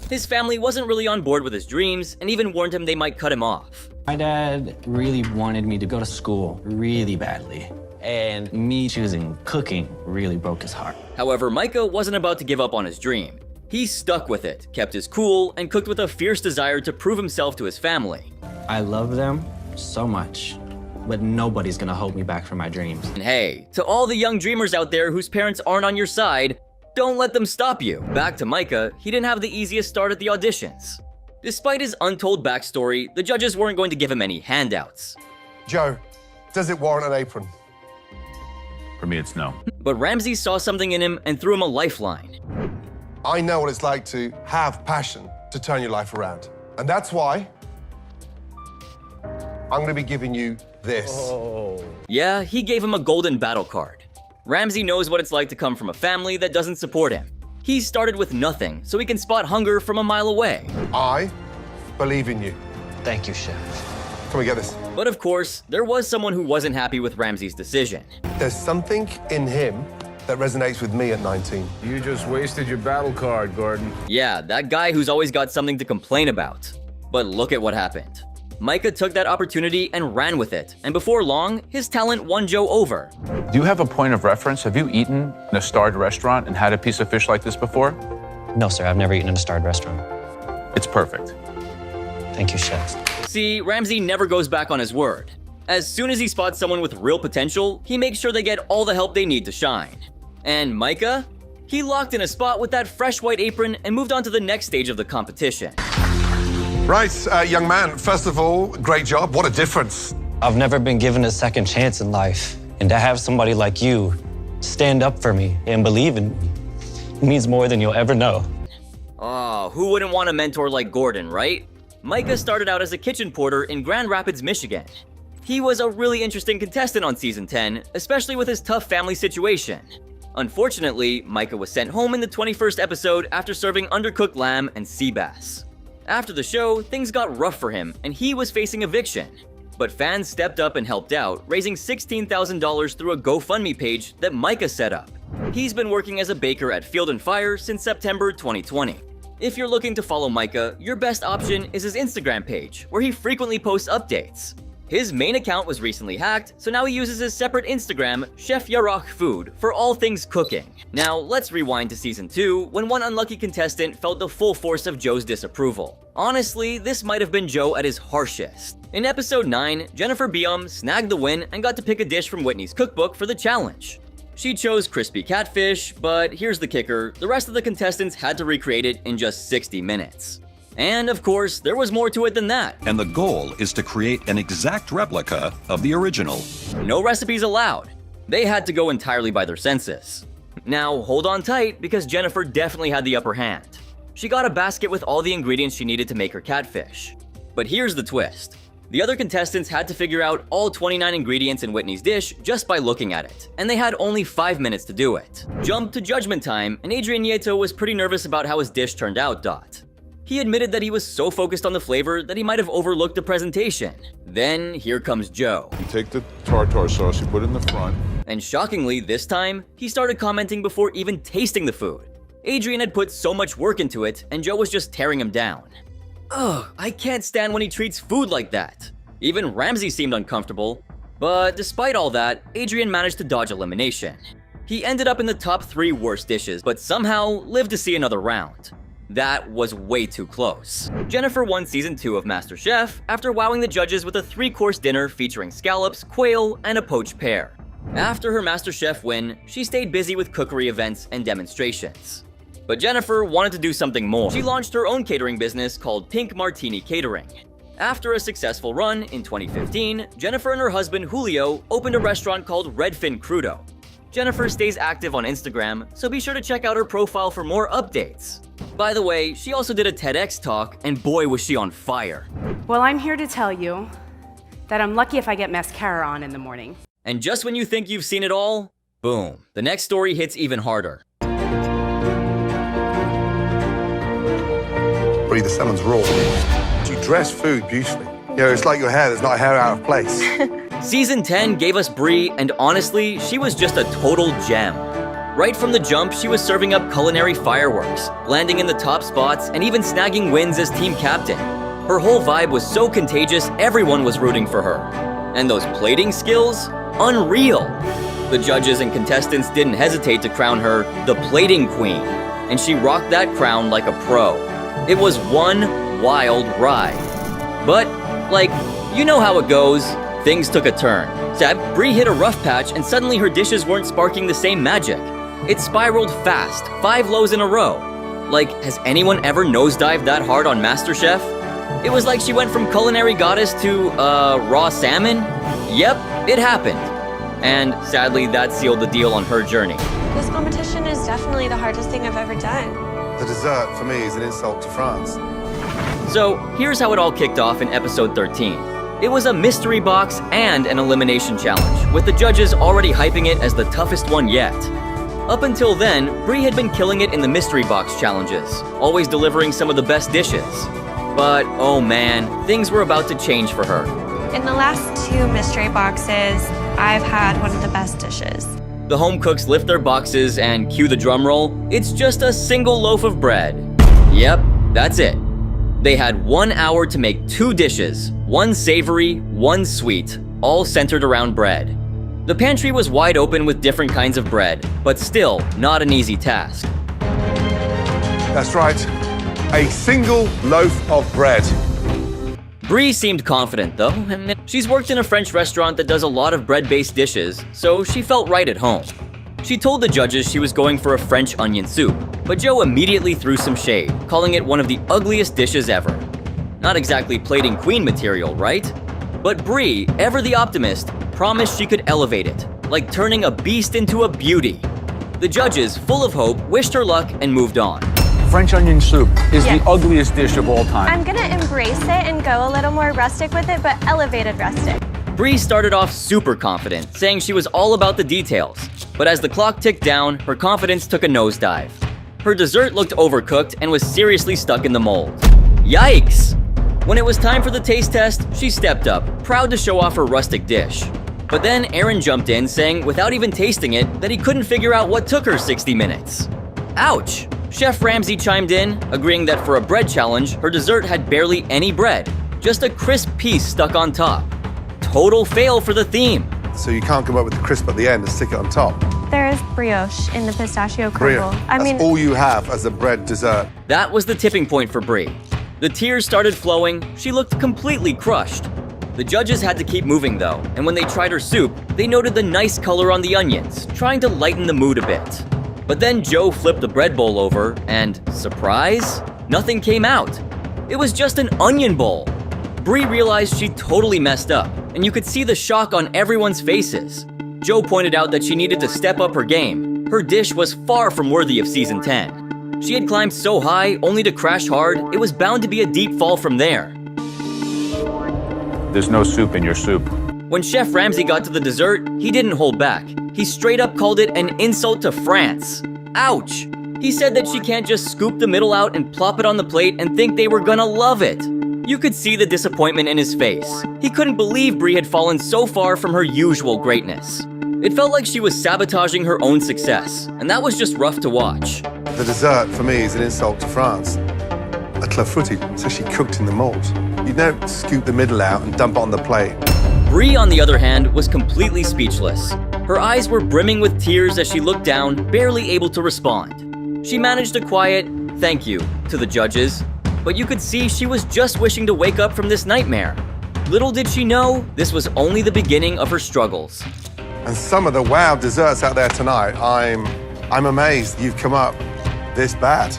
His family wasn't really on board with his dreams and even warned him they might cut him off. My dad really wanted me to go to school really badly, and me choosing cooking really broke his heart. However, Micah wasn't about to give up on his dream. He stuck with it, kept his cool, and cooked with a fierce desire to prove himself to his family. I love them so much, but nobody's gonna hold me back from my dreams. And hey, to all the young dreamers out there whose parents aren't on your side, don't let them stop you. Back to Micah, he didn't have the easiest start at the auditions. Despite his untold backstory, the judges weren't going to give him any handouts. Joe, does it warrant an apron? For me, it's no. But Ramsay saw something in him and threw him a lifeline. I know what it's like to have passion to turn your life around. And that's why I'm gonna be giving you this. Oh. Yeah, he gave him a golden battle card. Ramsay knows what it's like to come from a family that doesn't support him. He started with nothing, so he can spot hunger from a mile away. I believe in you. Thank you, Chef. Can we get this? But of course, there was someone who wasn't happy with Ramsay's decision. There's something in him that resonates with me at 19. You just wasted your battle card, Gordon. Yeah, that guy who's always got something to complain about. But look at what happened. Micah took that opportunity and ran with it, and before long, his talent won Joe over. Do you have a point of reference? Have you eaten in a starred restaurant and had a piece of fish like this before? No, sir, I've never eaten in a starred restaurant. It's perfect. Thank you, Chef. See, Ramsay never goes back on his word. As soon as he spots someone with real potential, he makes sure they get all the help they need to shine. And Micah? He locked in a spot with that fresh white apron and moved on to the next stage of the competition. Right, young man, first of all, great job. What a difference. I've never been given a second chance in life, and to have somebody like you stand up for me and believe in me means more than you'll ever know. Oh, who wouldn't want a mentor like Gordon, right? Micah started out as a kitchen porter in Grand Rapids, Michigan. He was a really interesting contestant on season 10, especially with his tough family situation. Unfortunately, Micah was sent home in the 21st episode after serving undercooked lamb and sea bass. After the show, things got rough for him and he was facing eviction. But fans stepped up and helped out, raising $16,000 through a GoFundMe page that Micah set up. He's been working as a baker at Field & Fire since September 2020. If you're looking to follow Micah, your best option is his Instagram page, where he frequently posts updates. His main account was recently hacked, so now he uses his separate Instagram, Chef Yarach Food, for all things cooking. Now, let's rewind to season 2, when one unlucky contestant felt the full force of Joe's disapproval. Honestly, this might have been Joe at his harshest. In episode 9, Jennifer Biam snagged the win and got to pick a dish from Whitney's cookbook for the challenge. She chose crispy catfish, but here's the kicker, the rest of the contestants had to recreate it in just 60 minutes. And of course, there was more to it than that. And the goal is to create an exact replica of the original. No recipes allowed. They had to go entirely by their senses. Now, hold on tight, because Jennifer definitely had the upper hand. She got a basket with all the ingredients she needed to make her catfish. But here's the twist. The other contestants had to figure out all 29 ingredients in Whitney's dish just by looking at it, and they had only 5 minutes to do it. Jump to judgment time, and Adrian Nieto was pretty nervous about how his dish turned out. He admitted that he was so focused on the flavor that he might have overlooked the presentation. Then here comes Joe. You take the tartar sauce, you put it in the front. And shockingly, this time, he started commenting before even tasting the food. Adrian had put so much work into it, and Joe was just tearing him down. Ugh, I can't stand when he treats food like that. Even Ramsay seemed uncomfortable. But despite all that, Adrian managed to dodge elimination. He ended up in the top 3 worst dishes, but somehow lived to see another round. That was way too close. Jennifer won season 2 of MasterChef after wowing the judges with a 3-course dinner featuring scallops, quail, and a poached pear. After her MasterChef win, she stayed busy with cookery events and demonstrations. But Jennifer wanted to do something more. She launched her own catering business called Pink Martini Catering. After a successful run in 2015, Jennifer and her husband Julio opened a restaurant called Redfin Crudo. Jennifer stays active on Instagram, so be sure to check out her profile for more updates. By the way, she also did a TEDx talk, and boy was she on fire. Well, I'm here to tell you that I'm lucky if I get mascara on in the morning. And just when you think you've seen it all, boom, the next story hits even harder. Bree, the salmon's raw. Do you dress food beautifully. You know, it's like your hair, there's not a hair out of place. Season 10 gave us Brie, and honestly, she was just a total gem. Right from the jump, she was serving up culinary fireworks, landing in the top spots, and even snagging wins as team captain. Her whole vibe was so contagious, everyone was rooting for her. And those plating skills? Unreal! The judges and contestants didn't hesitate to crown her the plating queen, and she rocked that crown like a pro. It was one wild ride. But, like, you know how it goes. Things took a turn. Brie hit a rough patch, and suddenly her dishes weren't sparking the same magic. It spiraled fast, 5 lows in a row. Like, has anyone ever nosedived that hard on MasterChef? It was like she went from culinary goddess to, raw salmon? Yep, it happened. And sadly, that sealed the deal on her journey. This competition is definitely the hardest thing I've ever done. The dessert, for me, is an insult to France. So, here's how it all kicked off in episode 13. It was a mystery box and an elimination challenge, with the judges already hyping it as the toughest one yet. Up until then, Brie had been killing it in the mystery box challenges, always delivering some of the best dishes. But, oh man, things were about to change for her. In the last 2 mystery boxes, I've had one of the best dishes. The home cooks lift their boxes and cue the drum roll. It's just a single loaf of bread. Yep, that's it. They had 1 hour to make 2 dishes, 1 savory, 1 sweet, all centered around bread. The pantry was wide open with different kinds of bread, but still not an easy task. That's right, a single loaf of bread. Brie seemed confident though, and she's worked in a French restaurant that does a lot of bread-based dishes, so she felt right at home. She told the judges she was going for a French onion soup, but Joe immediately threw some shade, calling it one of the ugliest dishes ever. Not exactly plating queen material, right? But Brie, ever the optimist, promised she could elevate it, like turning a beast into a beauty. The judges, full of hope, wished her luck and moved on. French onion soup is Yes. the ugliest dish of all time. I'm gonna embrace it and go a little more rustic with it, but elevated rustic. Brie started off super confident, saying she was all about the details. But as the clock ticked down, her confidence took a nosedive. Her dessert looked overcooked and was seriously stuck in the mold. Yikes! When it was time for the taste test, she stepped up, proud to show off her rustic dish. But then Aaron jumped in, saying without even tasting it, that he couldn't figure out what took her 60 minutes. Ouch! Chef Ramsay chimed in, agreeing that for a bread challenge, her dessert had barely any bread, just a crisp piece stuck on top. Total fail for the theme. So you can't come up with the crisp at the end and stick it on top. There is brioche in the pistachio crumble. That's all you have as a bread dessert. That was the tipping point for Brie. The tears started flowing, she looked completely crushed. The judges had to keep moving though, and when they tried her soup, they noted the nice color on the onions, trying to lighten the mood a bit. But then Joe flipped the bread bowl over, and surprise? Nothing came out. It was just an onion bowl. Brie realized she totally messed up, and you could see the shock on everyone's faces. Joe pointed out that she needed to step up her game. Her dish was far from worthy of season 10. She had climbed so high, only to crash hard, it was bound to be a deep fall from there. There's no soup in your soup. When Chef Ramsay got to the dessert, he didn't hold back. He straight up called it an insult to France. Ouch! He said that she can't just scoop the middle out and plop it on the plate and think they were gonna love it. You could see the disappointment in his face. He couldn't believe Brie had fallen so far from her usual greatness. It felt like she was sabotaging her own success, and that was just rough to watch. The dessert, for me, is an insult to France. A clafouti, it's actually cooked in the mold. You don't scoop the middle out and dump it on the plate. Brie, on the other hand, was completely speechless. Her eyes were brimming with tears as she looked down, barely able to respond. She managed a quiet "thank you" to the judges, but you could see she was just wishing to wake up from this nightmare. Little did she know, this was only the beginning of her struggles. And some of the wow desserts out there tonight, I'm amazed you've come up this bad.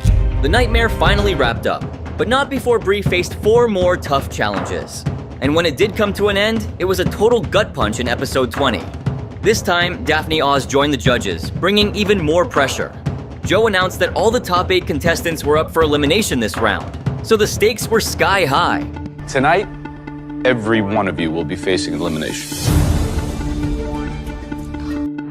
The nightmare finally wrapped up, but not before Brie faced 4 more tough challenges. And when it did come to an end, it was a total gut punch in episode 20. This time, Daphne Oz joined the judges, bringing even more pressure. Joe announced that all the top 8 contestants were up for elimination this round, so the stakes were sky high. Tonight, every one of you will be facing elimination.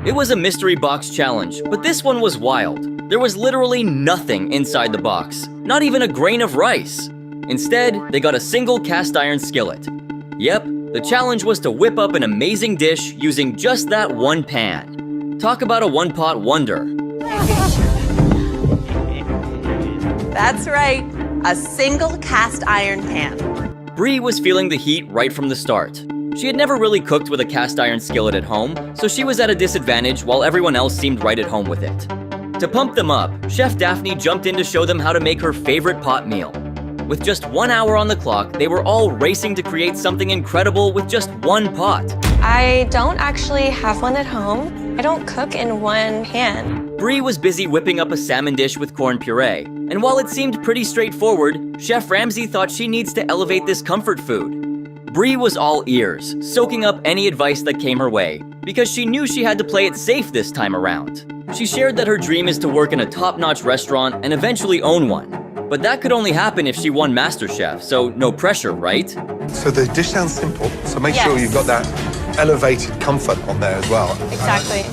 It was a mystery box challenge, but this one was wild. There was literally nothing inside the box, not even a grain of rice. Instead, they got a single cast iron skillet. Yep, the challenge was to whip up an amazing dish using just that one pan. Talk about a one-pot wonder. That's right, a single cast iron pan. Bree was feeling the heat right from the start. She had never really cooked with a cast iron skillet at home, so she was at a disadvantage while everyone else seemed right at home with it. To pump them up, Chef Daphne jumped in to show them how to make her favorite pot meal. With just 1 hour on the clock, they were all racing to create something incredible with just one pot. I don't actually have one at home. I don't cook in one pan. Bree was busy whipping up a salmon dish with corn puree, and while it seemed pretty straightforward, Chef Ramsay thought she needs to elevate this comfort food. Bree was all ears, soaking up any advice that came her way, because she knew she had to play it safe this time around. She shared that her dream is to work in a top-notch restaurant and eventually own one. But that could only happen if she won MasterChef, so no pressure, right? So the dish sounds simple, so make sure you've got that elevated comfort on there as well. Exactly.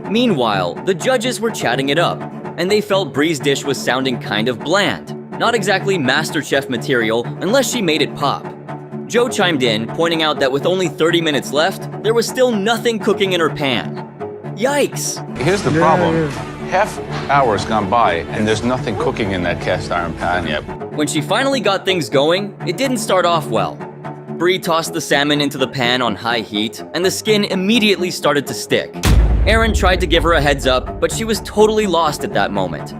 Meanwhile, the judges were chatting it up, and they felt Bree's dish was sounding kind of bland. Not exactly MasterChef material unless she made it pop. Joe chimed in, pointing out that with only 30 minutes left, there was still nothing cooking in her pan. Yikes! Here's the problem. Half hour's gone by, and there's nothing cooking in that cast iron pan yet. When she finally got things going, it didn't start off well. Bree tossed the salmon into the pan on high heat, and the skin immediately started to stick. Erin tried to give her a heads up, but she was totally lost at that moment.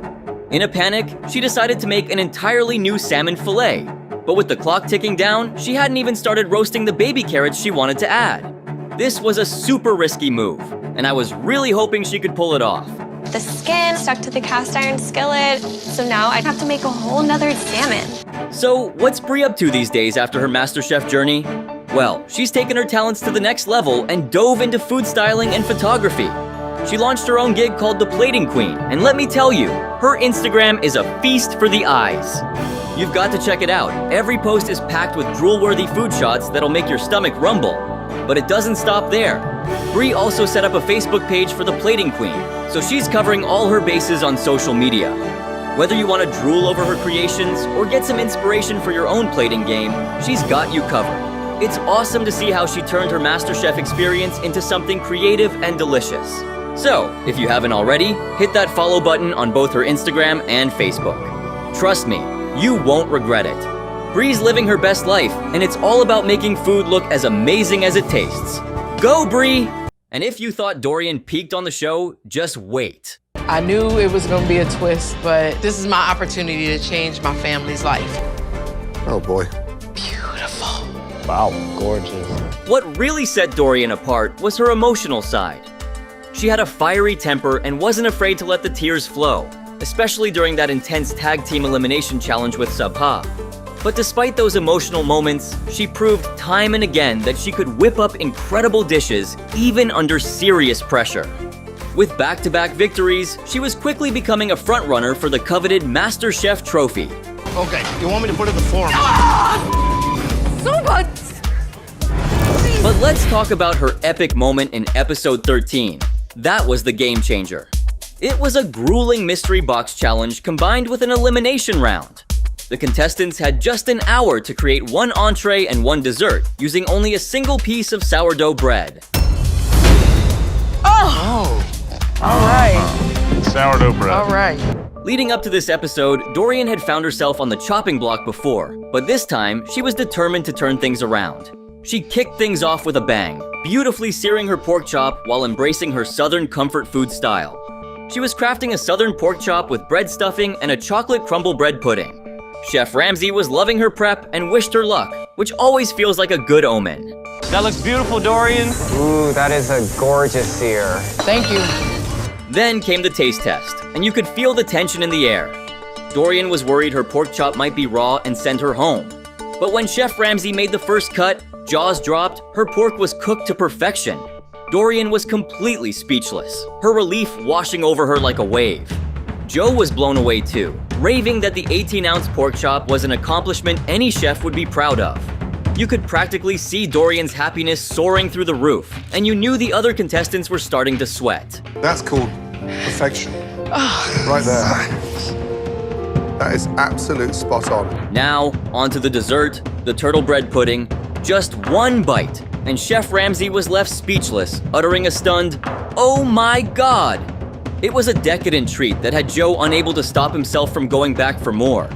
In a panic, she decided to make an entirely new salmon fillet. But with the clock ticking down, she hadn't even started roasting the baby carrots she wanted to add. This was a super risky move, and I was really hoping she could pull it off. The skin stuck to the cast iron skillet, so now I'd have to make a whole nother salmon. So, what's Bree up to these days after her MasterChef journey? Well, she's taken her talents to the next level and dove into food styling and photography. She launched her own gig called The Plating Queen, and let me tell you, her Instagram is a feast for the eyes. You've got to check it out. Every post is packed with drool-worthy food shots that'll make your stomach rumble. But it doesn't stop there. Bree also set up a Facebook page for The Plating Queen, so she's covering all her bases on social media. Whether you want to drool over her creations or get some inspiration for your own plating game, she's got you covered. It's awesome to see how she turned her MasterChef experience into something creative and delicious. So, if you haven't already, hit that follow button on both her Instagram and Facebook. Trust me, you won't regret it. Bree's living her best life, and it's all about making food look as amazing as it tastes. Go, Bree! And if you thought Dorian peaked on the show, just wait. I knew it was going to be a twist, but this is my opportunity to change my family's life. Oh boy. Beautiful. Wow, gorgeous. What really set Dorian apart was her emotional side. She had a fiery temper and wasn't afraid to let the tears flow, especially during that intense tag team elimination challenge with Subha. But despite those emotional moments, she proved time and again that she could whip up incredible dishes even under serious pressure. With back-to-back victories, she was quickly becoming a frontrunner for the coveted MasterChef trophy. Okay, you want me to put it in the form? So much. But let's talk about her epic moment in episode 13. That was the game changer. It was a grueling mystery box challenge combined with an elimination round. The contestants had just an hour to create one entree and one dessert using only a single piece of sourdough bread. Oh! All right. Sourdough bread. All right. Leading up to this episode, Dorian had found herself on the chopping block before, but this time, she was determined to turn things around. She kicked things off with a bang, beautifully searing her pork chop while embracing her southern comfort food style. She was crafting a southern pork chop with bread stuffing and a chocolate crumble bread pudding. Chef Ramsay was loving her prep and wished her luck, which always feels like a good omen. That looks beautiful, Dorian. Ooh, that is a gorgeous sear. Thank you. Then came the taste test, and you could feel the tension in the air. Dorian was worried her pork chop might be raw and send her home. But when Chef Ramsay made the first cut, jaws dropped, her pork was cooked to perfection. Dorian was completely speechless, her relief washing over her like a wave. Joe was blown away too, raving that the 18-ounce pork chop was an accomplishment any chef would be proud of. You could practically see Dorian's happiness soaring through the roof, and you knew the other contestants were starting to sweat. That's called perfection. Right there. That is absolute spot on. Now, onto the dessert, the turtle bread pudding. Just one bite, and Chef Ramsay was left speechless, uttering a stunned, "Oh my God!" It was a decadent treat that had Joe unable to stop himself from going back for more.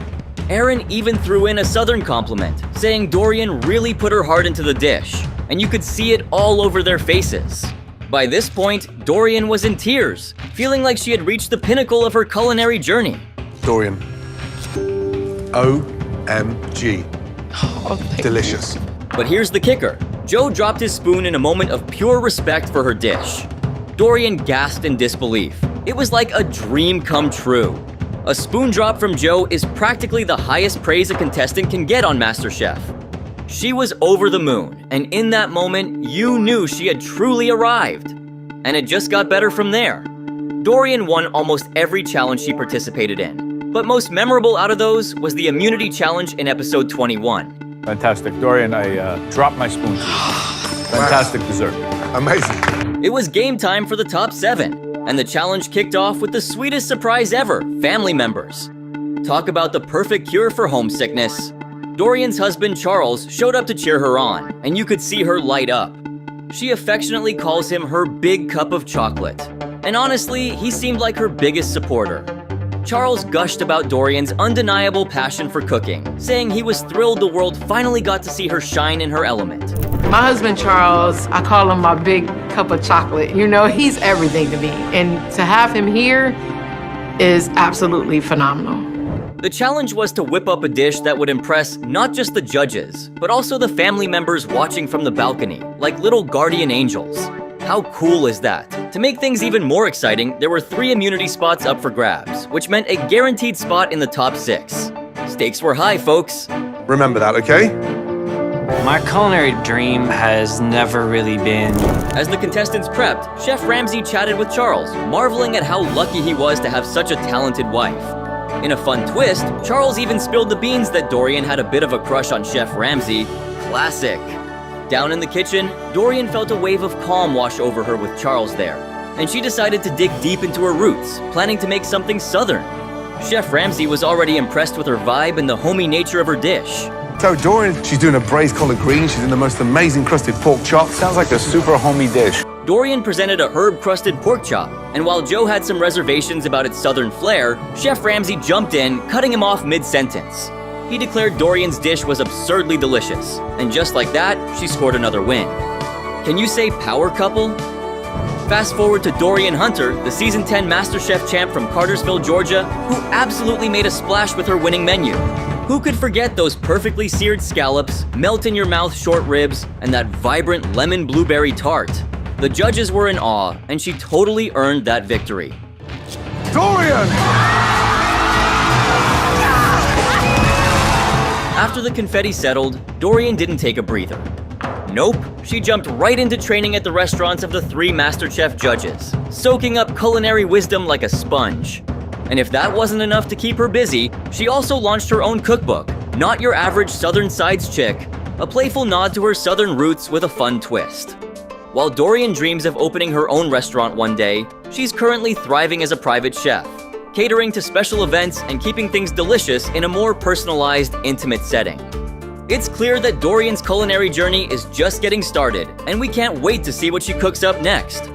Erin even threw in a southern compliment, saying Dorian really put her heart into the dish, and you could see it all over their faces. By this point, Dorian was in tears, feeling like she had reached the pinnacle of her culinary journey. Dorian, OMG. Delicious. But here's the kicker. Joe dropped his spoon in a moment of pure respect for her dish. Dorian gasped in disbelief. It was like a dream come true. A spoon drop from Joe is practically the highest praise a contestant can get on MasterChef. She was over the moon, and in that moment, you knew she had truly arrived. And it just got better from there. Dorian won almost every challenge she participated in, but most memorable out of those was the immunity challenge in episode 21. Fantastic. Dorian, I dropped my spoon to you. Fantastic dessert. Amazing. It was game time for the top 7. And the challenge kicked off with the sweetest surprise ever, family members. Talk about the perfect cure for homesickness. Dorian's husband Charles showed up to cheer her on, and you could see her light up. She affectionately calls him her big cup of chocolate. And honestly, he seemed like her biggest supporter. Charles gushed about Dorian's undeniable passion for cooking, saying he was thrilled the world finally got to see her shine in her element. My husband, Charles, I call him my big cup of chocolate. You know, he's everything to me. And to have him here is absolutely phenomenal. The challenge was to whip up a dish that would impress not just the judges, but also the family members watching from the balcony, like little guardian angels. How cool is that? To make things even more exciting, there were 3 immunity spots up for grabs, which meant a guaranteed spot in the top 6. Stakes were high, folks. Remember that, okay? My culinary dream has never really been... As the contestants prepped, Chef Ramsay chatted with Charles, marveling at how lucky he was to have such a talented wife. In a fun twist, Charles even spilled the beans that Dorian had a bit of a crush on Chef Ramsay. Classic. Down in the kitchen, Dorian felt a wave of calm wash over her with Charles there, and she decided to dig deep into her roots, planning to make something southern. Chef Ramsay was already impressed with her vibe and the homey nature of her dish. So Dorian, she's doing a braised collard green. She's doing the most amazing crusted pork chop. Sounds like a super homey dish. Dorian presented a herb-crusted pork chop, and while Joe had some reservations about its southern flair, Chef Ramsay jumped in, cutting him off mid-sentence. He declared Dorian's dish was absurdly delicious, and just like that, she scored another win. Can you say power couple? Fast forward to Dorian Hunter, the Season 10 MasterChef champ from Cartersville, Georgia, who absolutely made a splash with her winning menu. Who could forget those perfectly seared scallops, melt-in-your-mouth short ribs, and that vibrant lemon blueberry tart? The judges were in awe, and she totally earned that victory. Dorian! After the confetti settled, Dorian didn't take a breather. Nope, she jumped right into training at the restaurants of the 3 MasterChef judges, soaking up culinary wisdom like a sponge. And if that wasn't enough to keep her busy, she also launched her own cookbook, Not Your Average Southern Sides Chick, a playful nod to her southern roots with a fun twist. While Dorian dreams of opening her own restaurant one day, she's currently thriving as a private chef, catering to special events and keeping things delicious in a more personalized, intimate setting. It's clear that Dorian's culinary journey is just getting started, and we can't wait to see what she cooks up next.